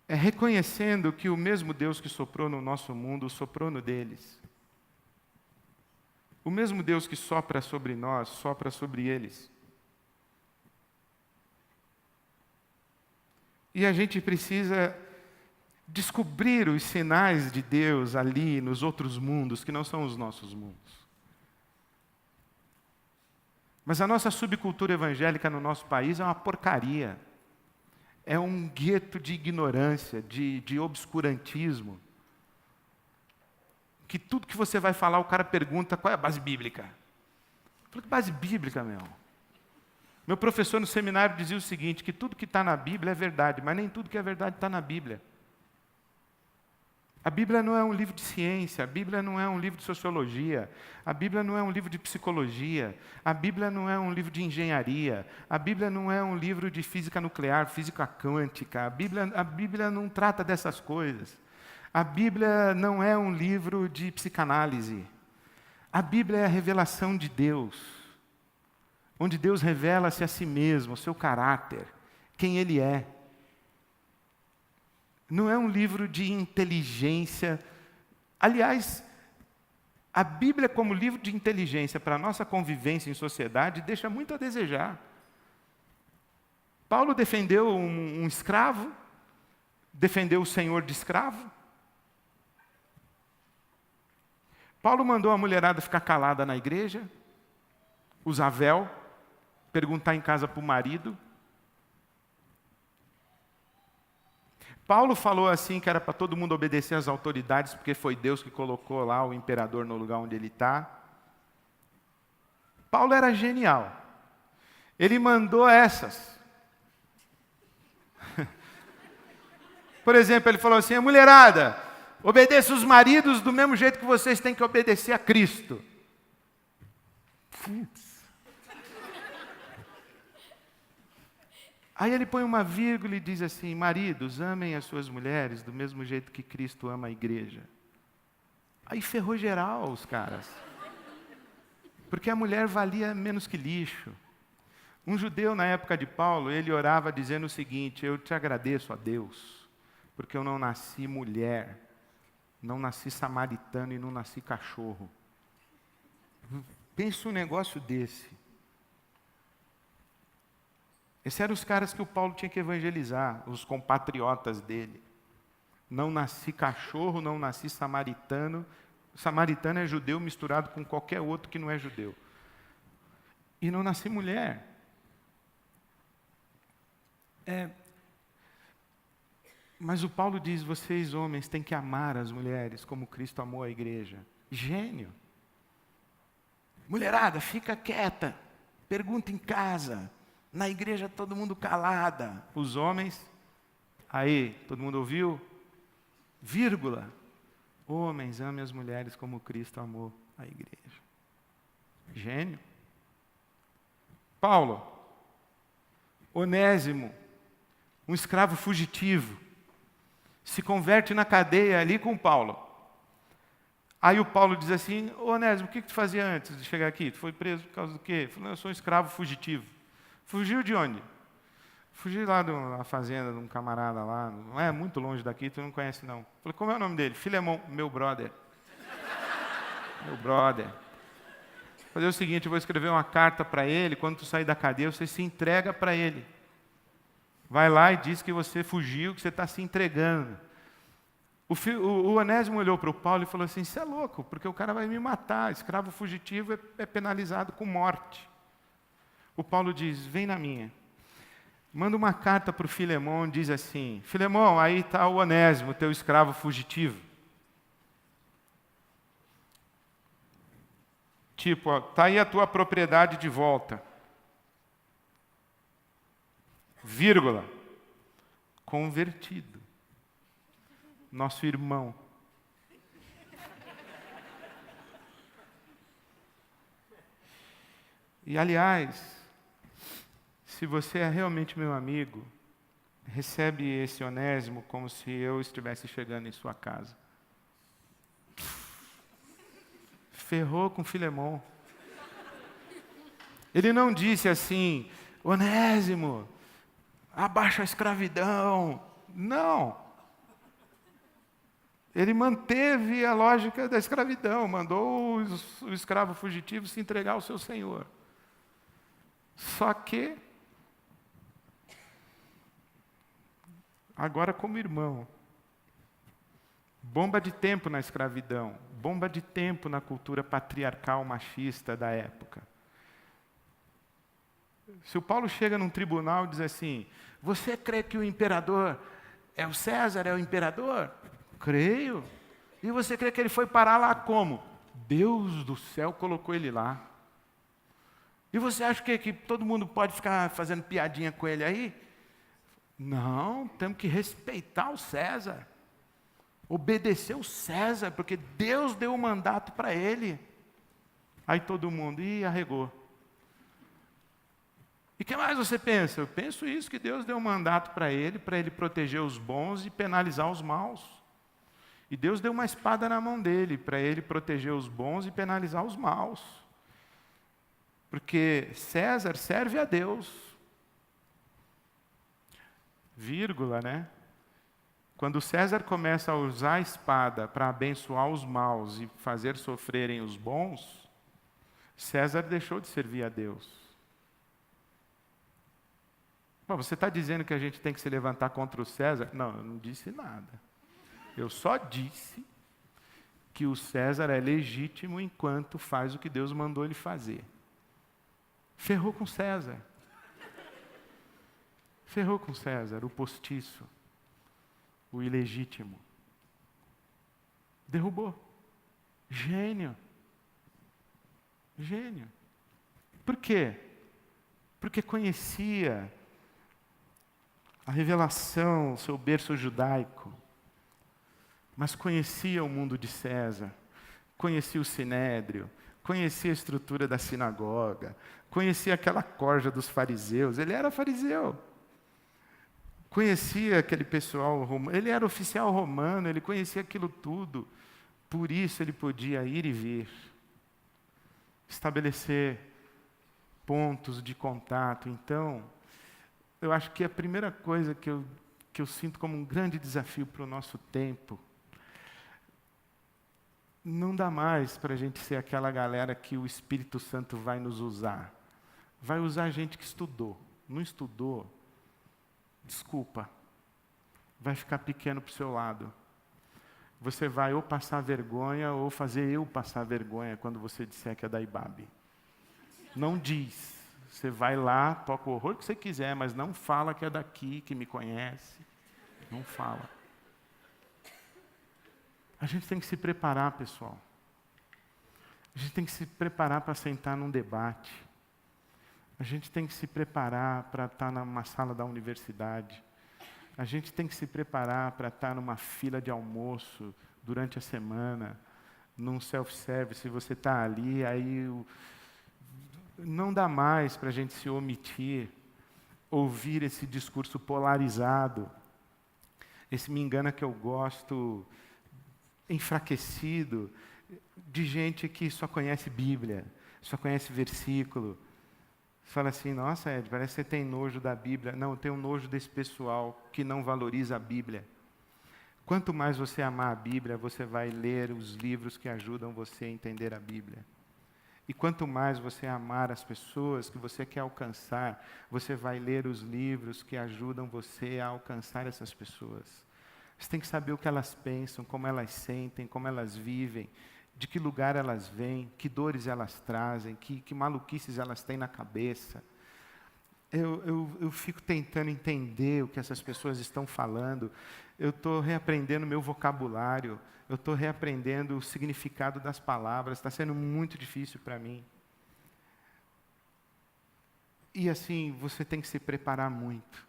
S4: é reconhecendo que o mesmo Deus que soprou no nosso mundo, soprou no deles. O mesmo Deus que sopra sobre nós, sopra sobre eles. E a gente precisa descobrir os sinais de Deus ali nos outros mundos, que não são os nossos mundos. Mas a nossa subcultura evangélica no nosso país é uma porcaria. É um gueto de ignorância, de obscurantismo. Que tudo que você vai falar, o cara pergunta qual é a base bíblica. Eu falei, que base bíblica, meu? Meu professor no seminário dizia o seguinte, que tudo que está na Bíblia é verdade, mas nem tudo que é verdade está na Bíblia. A Bíblia não é um livro de ciência, a Bíblia não é um livro de sociologia, a Bíblia não é um livro de psicologia, a Bíblia não é um livro de engenharia, a Bíblia não é um livro de física nuclear, física quântica, a Bíblia não trata dessas coisas. A Bíblia não é um livro de psicanálise. A Bíblia é a revelação de Deus, onde Deus revela-se a si mesmo, o seu caráter, quem Ele é. Não é um livro de inteligência. Aliás, a Bíblia como livro de inteligência para a nossa convivência em sociedade deixa muito a desejar. Paulo defendeu um escravo, defendeu o senhor de escravo. Paulo mandou a mulherada ficar calada na igreja, usar véu, perguntar em casa para o marido. Paulo falou assim que era para todo mundo obedecer às autoridades, porque foi Deus que colocou lá o imperador no lugar onde ele está. Paulo era genial. Ele mandou essas. Por exemplo, ele falou assim: mulherada, obedeça os maridos do mesmo jeito que vocês têm que obedecer a Cristo. Putz. Aí ele põe uma vírgula e diz assim: maridos, amem as suas mulheres do mesmo jeito que Cristo ama a igreja. Aí ferrou geral os caras. Porque a mulher valia menos que lixo. Um judeu na época de Paulo, ele orava dizendo o seguinte: eu te agradeço a Deus, porque eu não nasci mulher, não nasci samaritano e não nasci cachorro. Pensa um negócio desse. Esses eram os caras que o Paulo tinha que evangelizar, os compatriotas dele. Não nasci cachorro, não nasci samaritano. Samaritano é judeu misturado com qualquer outro que não é judeu. E não nasci mulher. Mas o Paulo diz: vocês homens têm que amar as mulheres como Cristo amou a igreja. Gênio. Mulherada, fica quieta. Pergunta em casa. Na igreja todo mundo calada. Os homens, aí, todo mundo ouviu? Vírgula. Homens, amem as mulheres como Cristo amou a igreja. Gênio. Paulo, Onésimo, um escravo fugitivo, se converte na cadeia ali com Paulo. Aí o Paulo diz assim: Onésimo, o que tu fazia antes de chegar aqui? Tu foi preso por causa do quê? Ele falou: eu sou um escravo fugitivo. Fugiu de onde? Fugi lá da fazenda de um camarada lá, não é muito longe daqui, tu não conhece não. Falei: como é o nome dele? Filemão, meu brother. Meu brother. Vou fazer o seguinte, eu vou escrever uma carta para ele, quando tu sair da cadeia, você se entrega para ele. Vai lá e diz que você fugiu, que você está se entregando. O Onésimo olhou para o Paulo e falou assim: você é louco, porque o cara vai me matar, escravo fugitivo é penalizado com morte. O Paulo diz: vem na minha. Manda uma carta para o Filemão, diz assim: Filemão, aí está o Onésimo, teu escravo fugitivo. Tipo, está aí a tua propriedade de volta. Vírgula. Convertido. Nosso irmão. E, aliás, se você é realmente meu amigo, recebe esse Onésimo como se eu estivesse chegando em sua casa. Ferrou com Filemão. Ele não disse assim: Onésimo, abaixa a escravidão. Não. Ele manteve a lógica da escravidão, mandou o escravo fugitivo se entregar ao seu senhor. Só que, agora como irmão, bomba de tempo na escravidão, bomba de tempo na cultura patriarcal machista da época. Se o Paulo chega num tribunal e diz assim: você crê que o imperador é o César, é o imperador? Creio. E você crê que ele foi parar lá como? Deus do céu colocou ele lá. E você acha que todo mundo pode ficar fazendo piadinha com ele aí? Não, temos que respeitar o César. Obedecer o César, porque Deus deu o mandato para ele. Aí todo mundo, arregou. E o que mais você pensa? Eu penso isso, que Deus deu um mandato para ele proteger os bons e penalizar os maus. E Deus deu uma espada na mão dele, para ele proteger os bons e penalizar os maus. Porque César serve a Deus. Vírgula, né? Quando César começa a usar a espada para abençoar os maus e fazer sofrerem os bons, César deixou de servir a Deus. Bom, você está dizendo que a gente tem que se levantar contra o César? Não, eu não disse nada. Eu só disse que o César é legítimo enquanto faz o que Deus mandou ele fazer. Ferrou com César. Ferrou com César, o postiço. o ilegítimo. Derrubou. Gênio. Gênio. Por quê? Porque conhecia a revelação, o seu berço judaico, mas conhecia o mundo de César, conhecia o sinédrio, conhecia a estrutura da sinagoga, conhecia aquela corja dos fariseus, ele era fariseu. Conhecia aquele pessoal romano, ele era oficial romano, ele conhecia aquilo tudo. Por isso ele podia ir e vir, estabelecer pontos de contato. Então, eu acho que a primeira coisa que eu sinto como um grande desafio para o nosso tempo, não dá mais para a gente ser aquela galera que o Espírito Santo vai nos usar. Vai usar gente que estudou. Não estudou, desculpa, vai ficar pequeno para o seu lado. Você vai ou passar vergonha ou fazer eu passar vergonha quando você disser que é da IBAB. Não diz. Você vai lá, toca o horror que você quiser, mas não fala que é daqui, que me conhece. Não fala. A gente tem que se preparar, pessoal. A gente tem que se preparar para sentar num debate. A gente tem que se preparar para estar numa sala da universidade. A gente tem que se preparar para estar numa fila de almoço durante a semana, num self-service. Se você está ali, aí não dá mais para a gente se omitir, ouvir esse discurso polarizado, esse me engana que eu gosto, enfraquecido, de gente que só conhece Bíblia, só conhece versículo. Você fala assim, nossa, Ed, parece que você tem nojo da Bíblia. Não, eu tenho nojo desse pessoal que não valoriza a Bíblia. Quanto mais você amar a Bíblia, você vai ler os livros que ajudam você a entender a Bíblia. E quanto mais você amar as pessoas que você quer alcançar, você vai ler os livros que ajudam você a alcançar essas pessoas. Você tem que saber o que elas pensam, como elas sentem, como elas vivem, de que lugar elas vêm, que dores elas trazem, que maluquices elas têm na cabeça. Eu fico tentando entender o que essas pessoas estão falando. Eu estou reaprendendo meu vocabulário. Eu estou reaprendendo o significado das palavras. Está sendo muito difícil para mim. E assim, você tem que se preparar muito.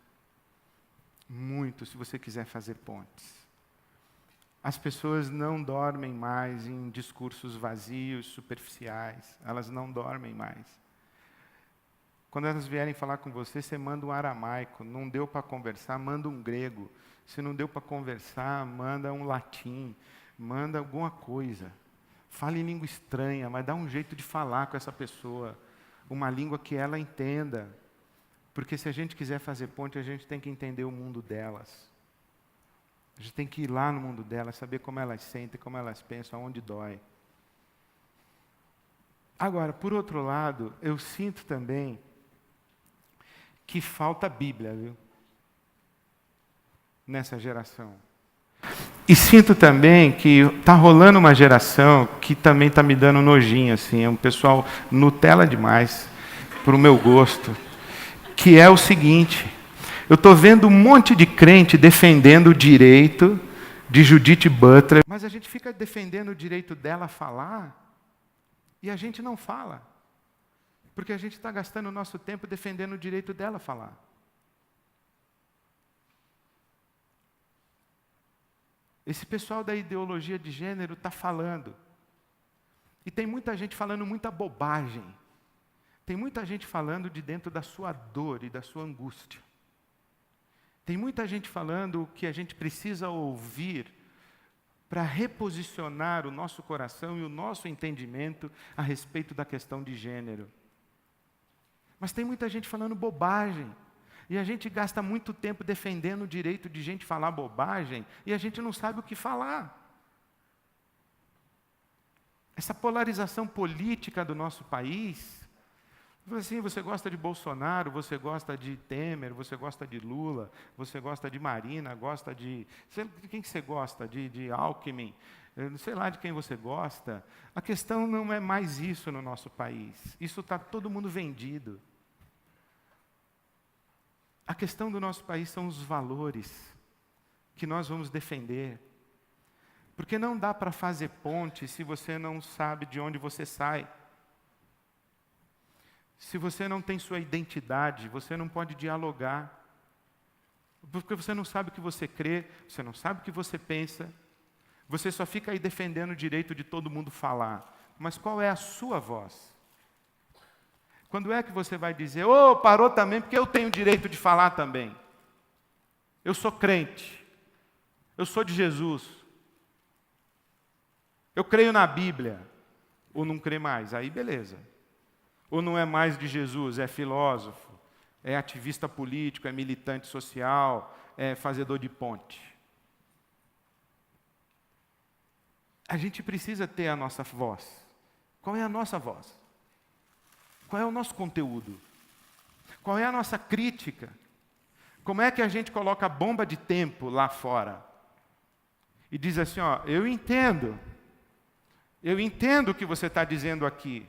S4: Muito, se você quiser fazer pontes. As pessoas não dormem mais em discursos vazios, superficiais. Elas não dormem mais. Quando elas vierem falar com você, você manda um aramaico. Não deu para conversar, manda um grego. Se não deu para conversar, manda um latim. Manda alguma coisa. Fala em língua estranha, mas dá um jeito de falar com essa pessoa. Uma língua que ela entenda. Porque se a gente quiser fazer ponte, a gente tem que entender o mundo delas. A gente tem que ir lá no mundo delas, saber como elas sentem, como elas pensam, aonde dói. Agora, por outro lado, eu sinto também que falta Bíblia, viu? Nessa geração. E sinto também que está rolando uma geração que também está me dando nojinho, assim, é um pessoal Nutella demais, para o meu gosto, que é o seguinte: eu estou vendo um monte de crente defendendo o direito de Judith Butler, mas a gente fica defendendo o direito dela a falar e a gente não fala, porque a gente está gastando o nosso tempo defendendo o direito dela a falar. Esse pessoal da ideologia de gênero está falando. E tem muita gente falando muita bobagem. Tem muita gente falando de dentro da sua dor e da sua angústia. Tem muita gente falando o que a gente precisa ouvir para reposicionar o nosso coração e o nosso entendimento a respeito da questão de gênero. Mas tem muita gente falando bobagem. E a gente gasta muito tempo defendendo o direito de gente falar bobagem e a gente não sabe o que falar. Essa polarização política do nosso país, assim, você gosta de Bolsonaro, você gosta de Temer, você gosta de Lula, você gosta de Marina, gosta de... Quem que você gosta? De Alckmin? Eu não sei lá de quem você gosta. A questão não é mais isso no nosso país. Isso está todo mundo vendido. A questão do nosso país são os valores que nós vamos defender. Porque não dá para fazer ponte se você não sabe de onde você sai. Se você não tem sua identidade, você não pode dialogar. Porque você não sabe o que você crê, você não sabe o que você pensa. Você só fica aí defendendo o direito de todo mundo falar. Mas qual é a sua voz? Quando é que você vai dizer, parou também, porque eu tenho o direito de falar também. Eu sou crente. Eu sou de Jesus. Eu creio na Bíblia. Ou não crê mais, aí beleza. Ou não é mais de Jesus, é filósofo, é ativista político, é militante social, é fazedor de ponte. A gente precisa ter a nossa voz. Qual é a nossa voz? Qual é o nosso conteúdo? Qual é a nossa crítica? Como é que a gente coloca a bomba de tempo lá fora? E diz assim, eu entendo o que você está dizendo aqui.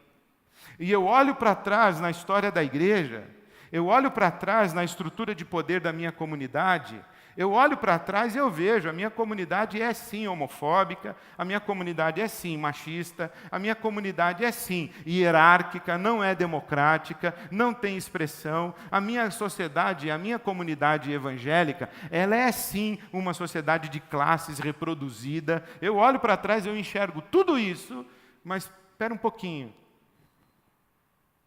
S4: E eu olho para trás na história da igreja, eu olho para trás na estrutura de poder da minha comunidade, eu olho para trás e eu vejo, a minha comunidade é sim homofóbica, a minha comunidade é sim machista, a minha comunidade é sim hierárquica, não é democrática, não tem expressão, a minha sociedade, a minha comunidade evangélica, ela é sim uma sociedade de classes reproduzida. Eu olho para trás e eu enxergo tudo isso, mas espera um pouquinho.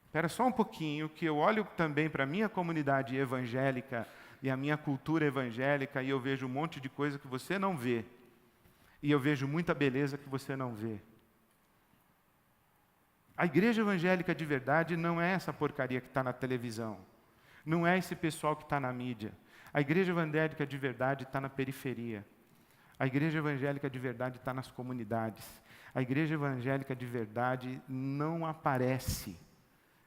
S4: Espera só um pouquinho, que eu olho também para a minha comunidade evangélica e a minha cultura evangélica e eu vejo um monte de coisa que você não vê. E eu vejo muita beleza que você não vê. A igreja evangélica de verdade não é essa porcaria que está na televisão. Não é esse pessoal que está na mídia. A igreja evangélica de verdade está na periferia. A igreja evangélica de verdade está nas comunidades. A igreja evangélica de verdade não aparece.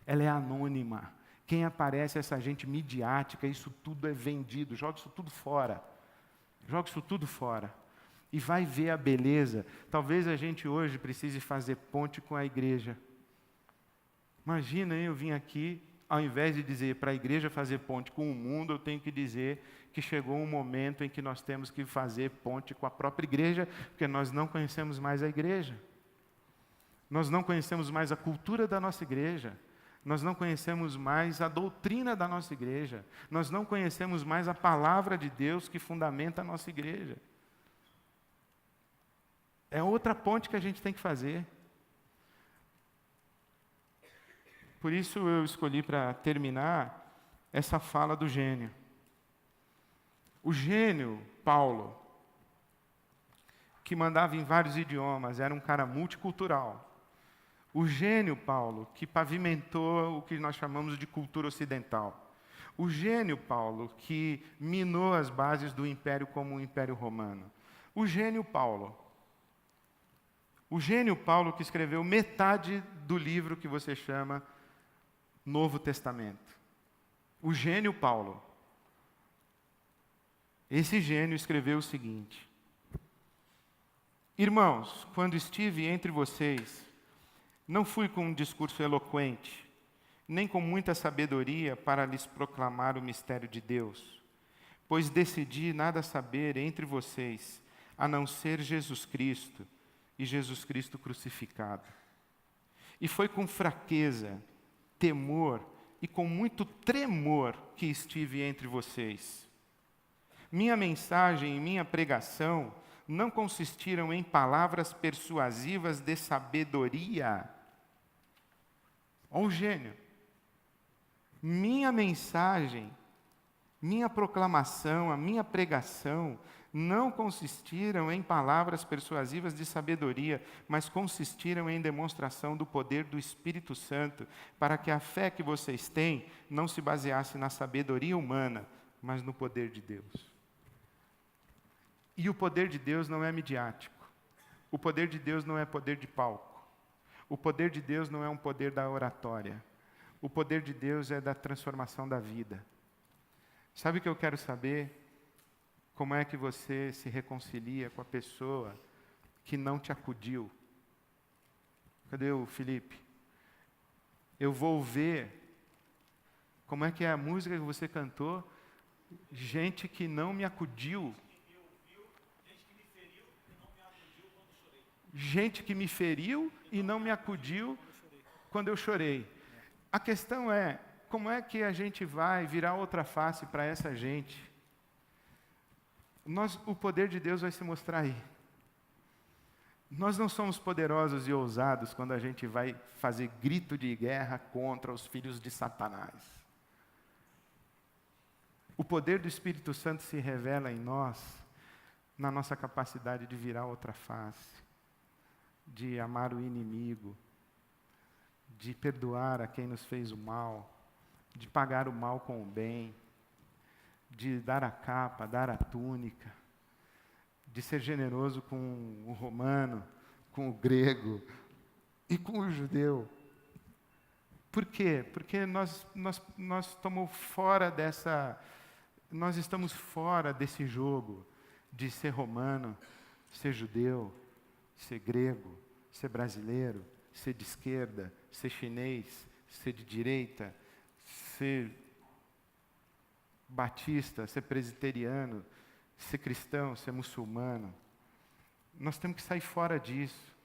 S4: Ela é anônima. Quem aparece é essa gente midiática, isso tudo é vendido, joga isso tudo fora. Joga isso tudo fora. E vai ver a beleza. Talvez a gente hoje precise fazer ponte com a igreja. Imagina, eu vim aqui, ao invés de dizer para a igreja fazer ponte com o mundo, eu tenho que dizer que chegou um momento em que nós temos que fazer ponte com a própria igreja, porque nós não conhecemos mais a igreja. Nós não conhecemos mais a cultura da nossa igreja. Nós não conhecemos mais a doutrina da nossa igreja. Nós não conhecemos mais a palavra de Deus que fundamenta a nossa igreja. É outra ponte que a gente tem que fazer. Por isso eu escolhi para terminar essa fala do gênio. O gênio, Paulo, que mandava em vários idiomas, era um cara multicultural. O gênio, Paulo, que pavimentou o que nós chamamos de cultura ocidental. O gênio, Paulo, que minou as bases do império como o Império Romano. O gênio Paulo que escreveu metade do livro que você chama Novo Testamento. O gênio Paulo. Esse gênio escreveu o seguinte: irmãos, quando estive entre vocês, não fui com um discurso eloquente, nem com muita sabedoria para lhes proclamar o mistério de Deus, pois decidi nada saber entre vocês, a não ser Jesus Cristo e Jesus Cristo crucificado. E foi com fraqueza, temor e com muito tremor que estive entre vocês. Minha mensagem e minha pregação não consistiram em palavras persuasivas de sabedoria. Olha o gênio. Minha mensagem, minha proclamação, a minha pregação não consistiram em palavras persuasivas de sabedoria, mas consistiram em demonstração do poder do Espírito Santo, para que a fé que vocês têm não se baseasse na sabedoria humana, mas no poder de Deus. E o poder de Deus não é midiático. O poder de Deus não é poder de palco. O poder de Deus não é um poder da oratória. O poder de Deus é da transformação da vida. Sabe o que eu quero saber? Como é que você se reconcilia com a pessoa que não te acudiu? Cadê o Felipe? Eu vou ver como é que é a música que você cantou. Gente que não me acudiu. Gente que me feriu e não me acudiu quando eu chorei. A questão é, como é que a gente vai virar outra face para essa gente? O poder de Deus vai se mostrar aí. Nós não somos poderosos e ousados quando a gente vai fazer grito de guerra contra os filhos de Satanás. O poder do Espírito Santo se revela em nós, na nossa capacidade de virar outra face, de amar o inimigo, de perdoar a quem nos fez o mal, de pagar o mal com o bem, de dar a capa, dar a túnica, de ser generoso com o romano, com o grego e com o judeu. Por quê? Porque nós estamos fora desse jogo de ser romano, ser judeu, ser grego, ser brasileiro, ser de esquerda, ser chinês, ser de direita, ser batista, ser presbiteriano, ser cristão, ser muçulmano. Nós temos que sair fora disso.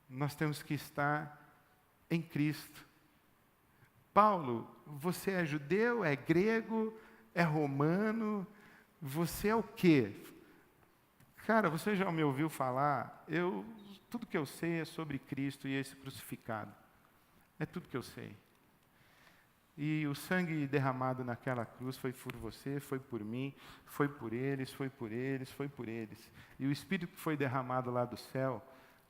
S4: Nós temos que estar em Cristo. Paulo, você é judeu, é grego, é romano, você é o quê? Cara, você já me ouviu falar? Tudo que eu sei é sobre Cristo e esse crucificado. É tudo que eu sei. E o sangue derramado naquela cruz foi por você, foi por mim, foi por eles, foi por eles, foi por eles. E o Espírito que foi derramado lá do céu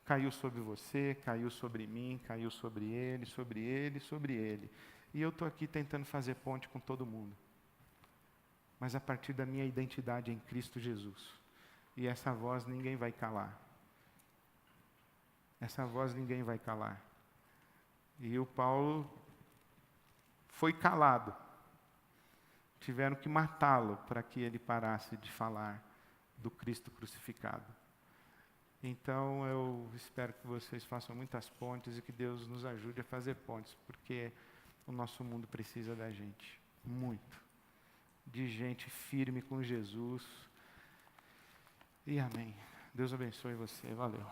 S4: caiu sobre você, caiu sobre mim, caiu sobre ele, sobre ele, sobre ele. E eu estou aqui tentando fazer ponte com todo mundo. Mas a partir da minha identidade em Cristo Jesus. E essa voz ninguém vai calar. Essa voz ninguém vai calar. E o Paulo foi calado. Tiveram que matá-lo para que ele parasse de falar do Cristo crucificado. Então, eu espero que vocês façam muitas pontes e que Deus nos ajude a fazer pontes, porque o nosso mundo precisa da gente, muito. De gente firme com Jesus. E amém. Deus abençoe você. Valeu.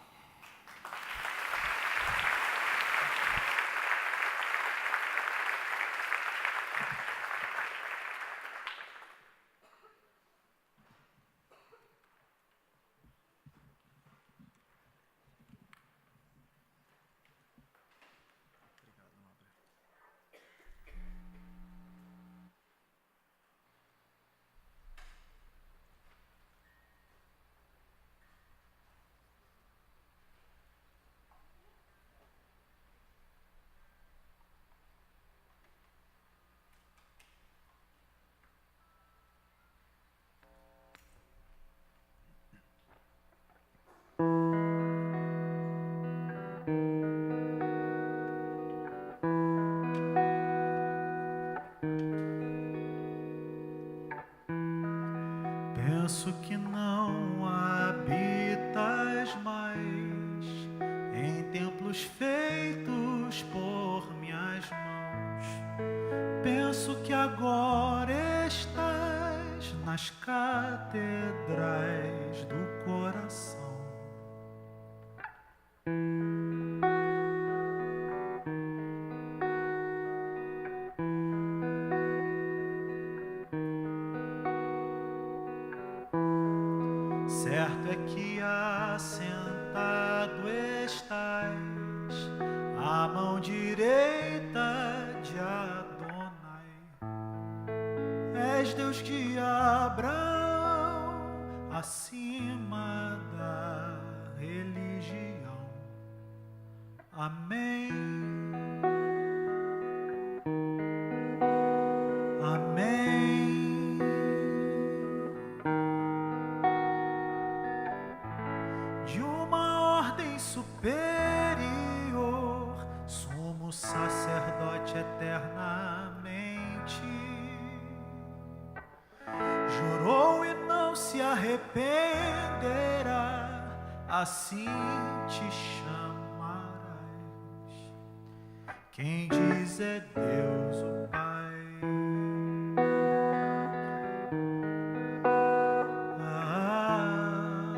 S2: Penso que não habitas mais em templos feitos por minhas mãos. Penso que agora estás nas catedrais do coração. Certo é que assentado estás à mão direita de Adonai. És Deus de Abraão, acima da religião. Amém. Amém. De uma ordem superior, sumo sacerdote eternamente. Jurou e não se arrependerá, assim te chamarás. Quem diz é Deus o Pai. Ah.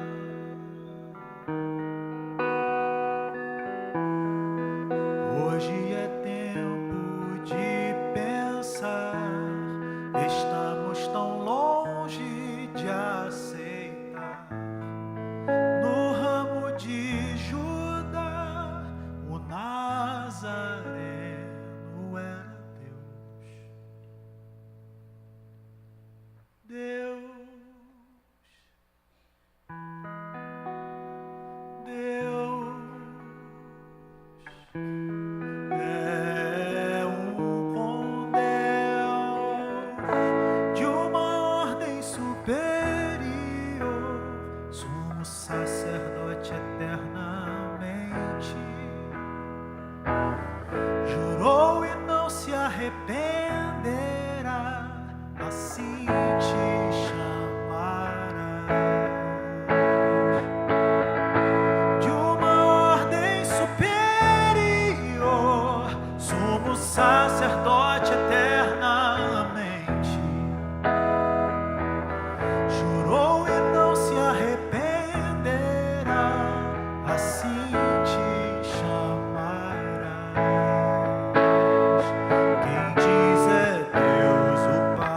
S2: estamos tão longe de aceitar. No ramo de Judá, o Nazareno era Deus. É um com Deus de uma ordem superior, sumo sacerdote eternamente. Jurou e não se arrependerá, assim te chamará. De uma ordem superior, sumo sacerdote eternamente. Jurou e não se arrependerá, assim te chamarás. Quem diz é Deus o Pai.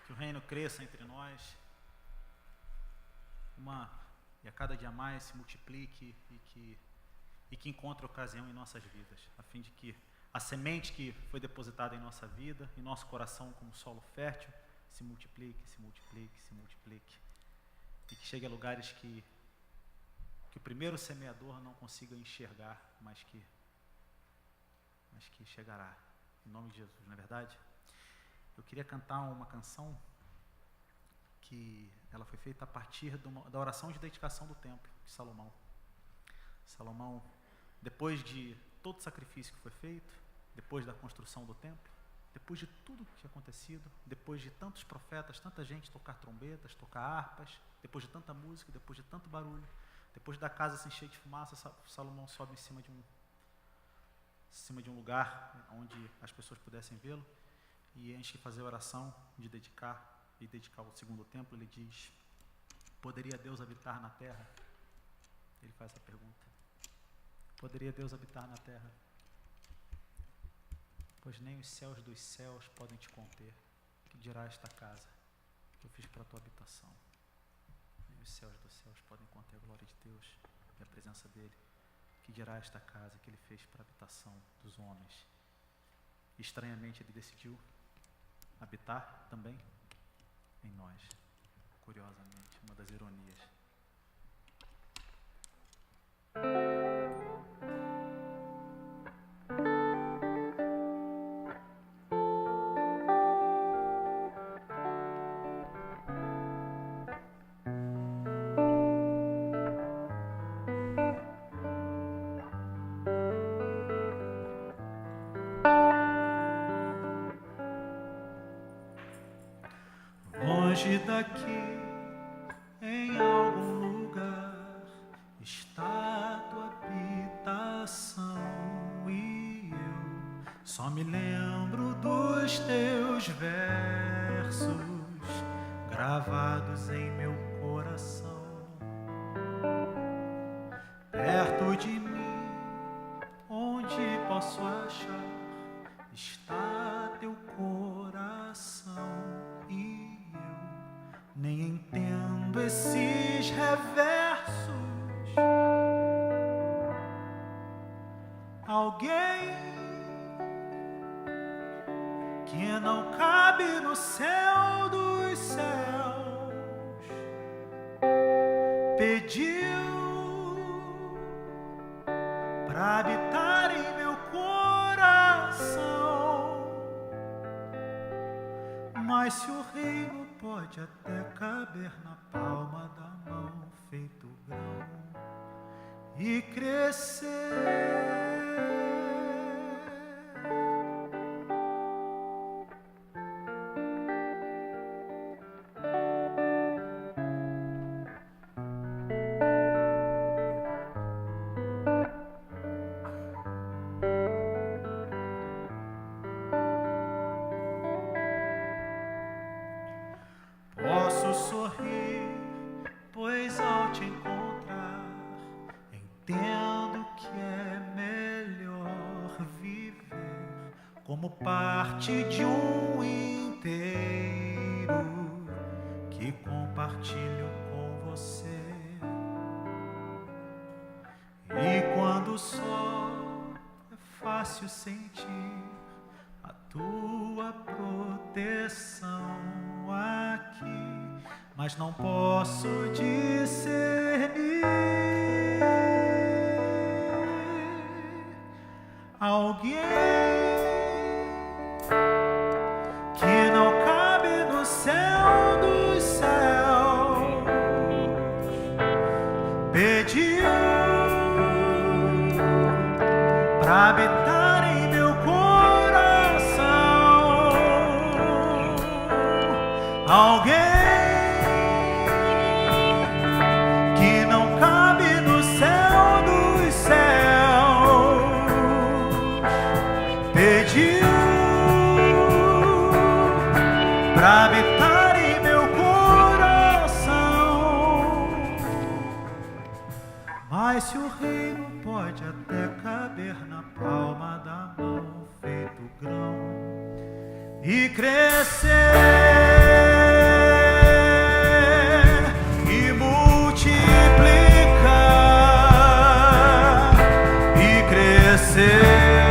S2: Que o reino cresça entre nós, e a cada dia mais se multiplique e que encontre ocasião em nossas vidas, a fim de que a semente que foi depositada em nossa vida, em nosso coração como solo fértil, se multiplique, se multiplique, se multiplique, e que chegue a lugares que o primeiro semeador não consiga enxergar, mas que chegará, em nome de Jesus, não é verdade? Eu queria cantar uma canção que ela foi feita a partir da oração de dedicação do templo de Salomão. Salomão, depois de todo o sacrifício que foi feito, depois da construção do templo, depois de tudo que tinha acontecido, depois de tantos profetas, tanta gente tocar trombetas, tocar harpas, depois de tanta música, depois de tanto barulho, depois da casa se encher de fumaça, Salomão sobe em cima de um lugar onde as pessoas pudessem vê-lo, e antes de fazer a oração, de dedicar o segundo templo, ele diz: poderia Deus habitar na terra? Ele faz essa pergunta. Poderia Deus habitar na terra? Pois nem os céus dos céus podem te conter, que dirá esta casa que eu fiz para a tua habitação. Nem os céus dos céus podem conter a glória de Deus e a presença dele, que dirá esta casa que ele fez para a habitação dos homens. Estranhamente ele decidiu habitar também em nós, curiosamente, uma das ironias. Longe daqui, em algum lugar, está tua habitação, e eu só me lembro dos teus versos gravados em meu coração. Perto de mim, onde posso achar
S1: nesses reversos, alguém que não cabe no céu dos céus pediu para habitar em meu coração. Mas se o reino pode até caber na palma da mão, feito grão, e crescer. Posso sorrir, pois ao te encontrar entendo que é melhor viver como parte de um inteiro que compartilho com você. E quando só é fácil sentir a tua proteção aqui, mas não posso discernir alguém que não cabe no céu dos céus pediu para habitar em meu coração. Alguém que não cabe no céu dos céus pediu para habitar em meu coração. Mas se o reino pode até caber na palma da mão, feito grão, e crescer e multiplicar e crescer.
S5: Crescer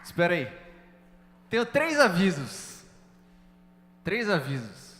S3: Espera aí. Tenho 3 avisos. 3 avisos.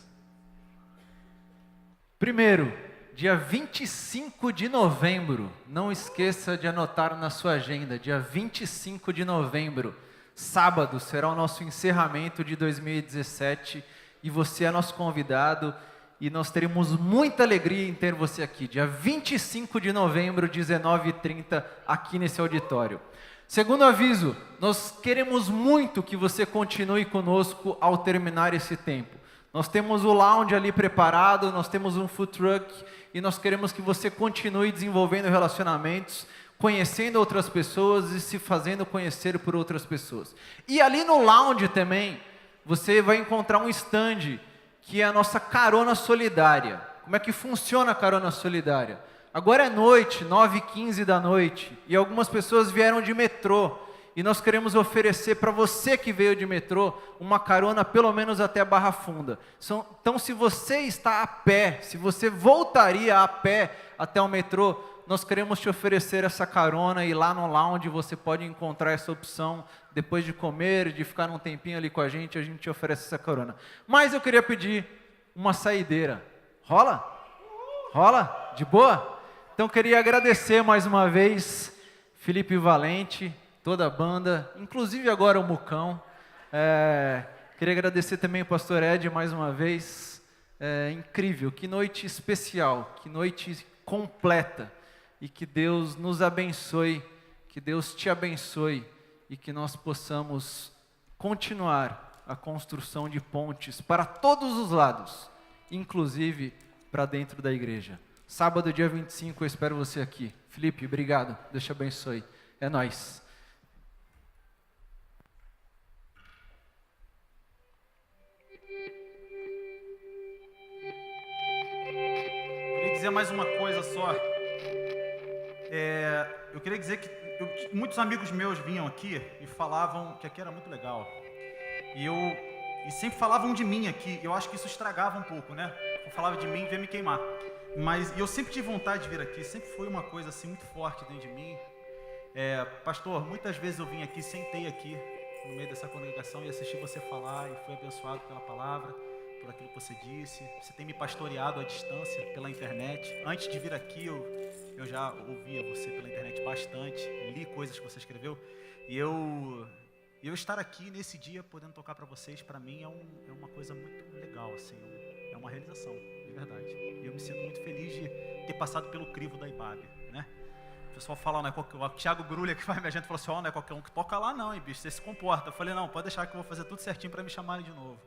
S3: Primeiro, dia 25 de novembro. Não esqueça de anotar na sua agenda. Dia 25 de novembro. Sábado será o nosso encerramento de 2017. E você é nosso convidado. E nós teremos muita alegria em ter você aqui. Dia 25 de novembro, 19h30, aqui nesse auditório. Segundo aviso, nós queremos muito que você continue conosco ao terminar esse tempo. Nós temos o lounge ali preparado, nós temos um food truck e nós queremos que você continue desenvolvendo relacionamentos, conhecendo outras pessoas e se fazendo conhecer por outras pessoas. E ali no lounge também, você vai encontrar um stand que é a nossa carona solidária. Como é que funciona a carona solidária? Agora é noite, 9h15 da noite, e algumas pessoas vieram de metrô, e nós queremos oferecer para você que veio de metrô, uma carona pelo menos até a Barra Funda. Então, se você está a pé, se você voltaria a pé até o metrô, nós queremos te oferecer essa carona, e lá no lounge você pode encontrar essa opção, depois de comer, de ficar um tempinho ali com a gente te oferece essa carona. Mas eu queria pedir uma saideira. Rola? Rola? De boa? Então, queria agradecer mais uma vez, Felipe Valente, toda a banda, inclusive agora o Mucão. Queria agradecer também o pastor Ed mais uma vez. Incrível, que noite especial, que noite completa. E que Deus nos abençoe, que Deus te abençoe e que nós possamos continuar a construção de pontes para todos os lados, inclusive para dentro da igreja. Sábado, dia 25, eu espero você aqui. Felipe, obrigado. Deus te abençoe. É nóis.
S2: Queria dizer mais uma coisa só. Eu queria dizer que muitos amigos meus vinham aqui e falavam que aqui era muito legal. E sempre falavam de mim aqui. Eu acho que isso estragava um pouco, né? Eu falava de mim e veio me queimar. Mas eu sempre tive vontade de vir aqui, sempre foi uma coisa assim muito forte dentro de mim. Pastor, muitas vezes eu vim aqui, sentei aqui no meio dessa congregação e assisti você falar e fui abençoado pela palavra, por aquilo que você disse. Você tem me pastoreado à distância pela internet. Antes de vir aqui eu já ouvia você pela internet bastante, li coisas que você escreveu e eu estar aqui nesse dia podendo tocar para vocês, para mim é uma coisa muito legal, assim, é uma realização, de verdade. E eu me sinto muito feliz de ter passado pelo crivo da IBAB, né? O pessoal fala, não é qualquer... O Thiago Grulha, que vai me ajudar, falou assim, não é qualquer um que toca lá não, hein, bicho, você se comporta. Eu falei, não, pode deixar que eu vou fazer tudo certinho para me chamarem de novo.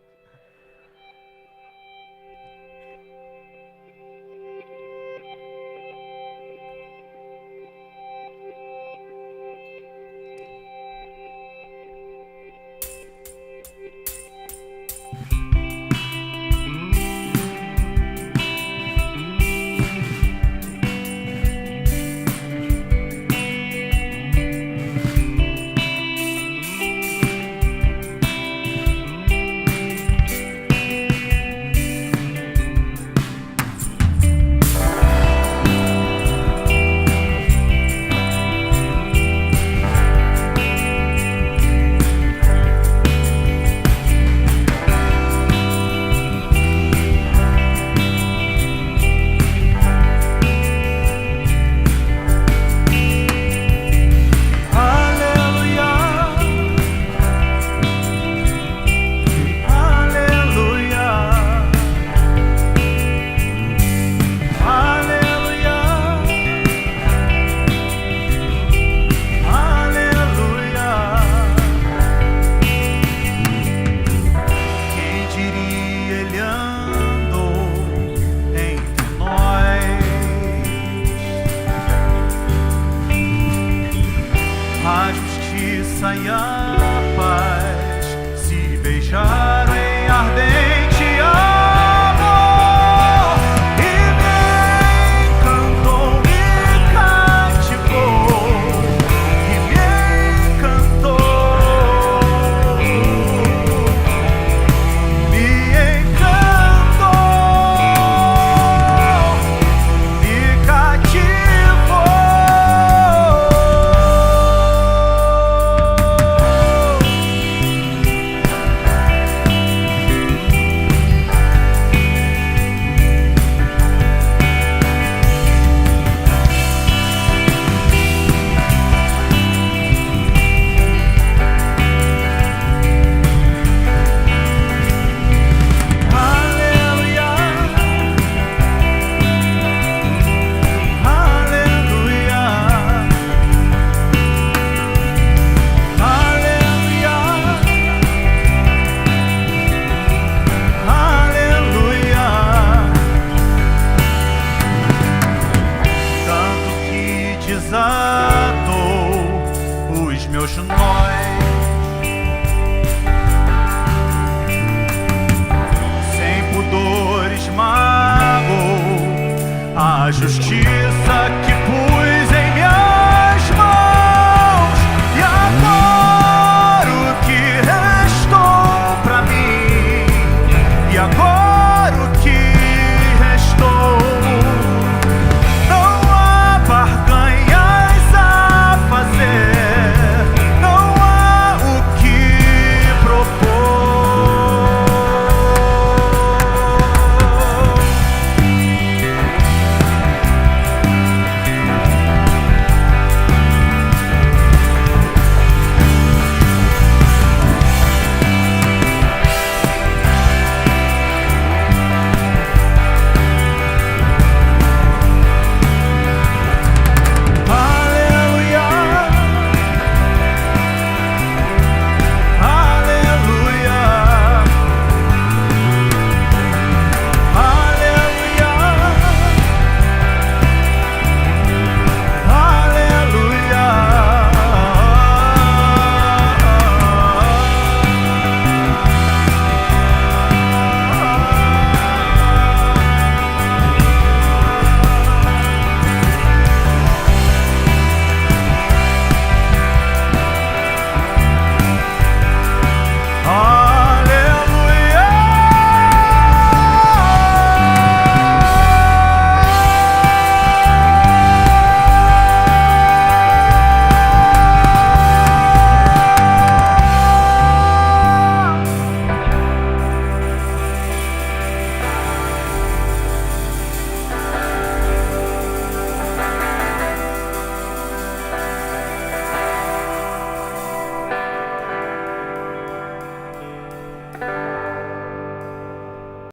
S5: a justiça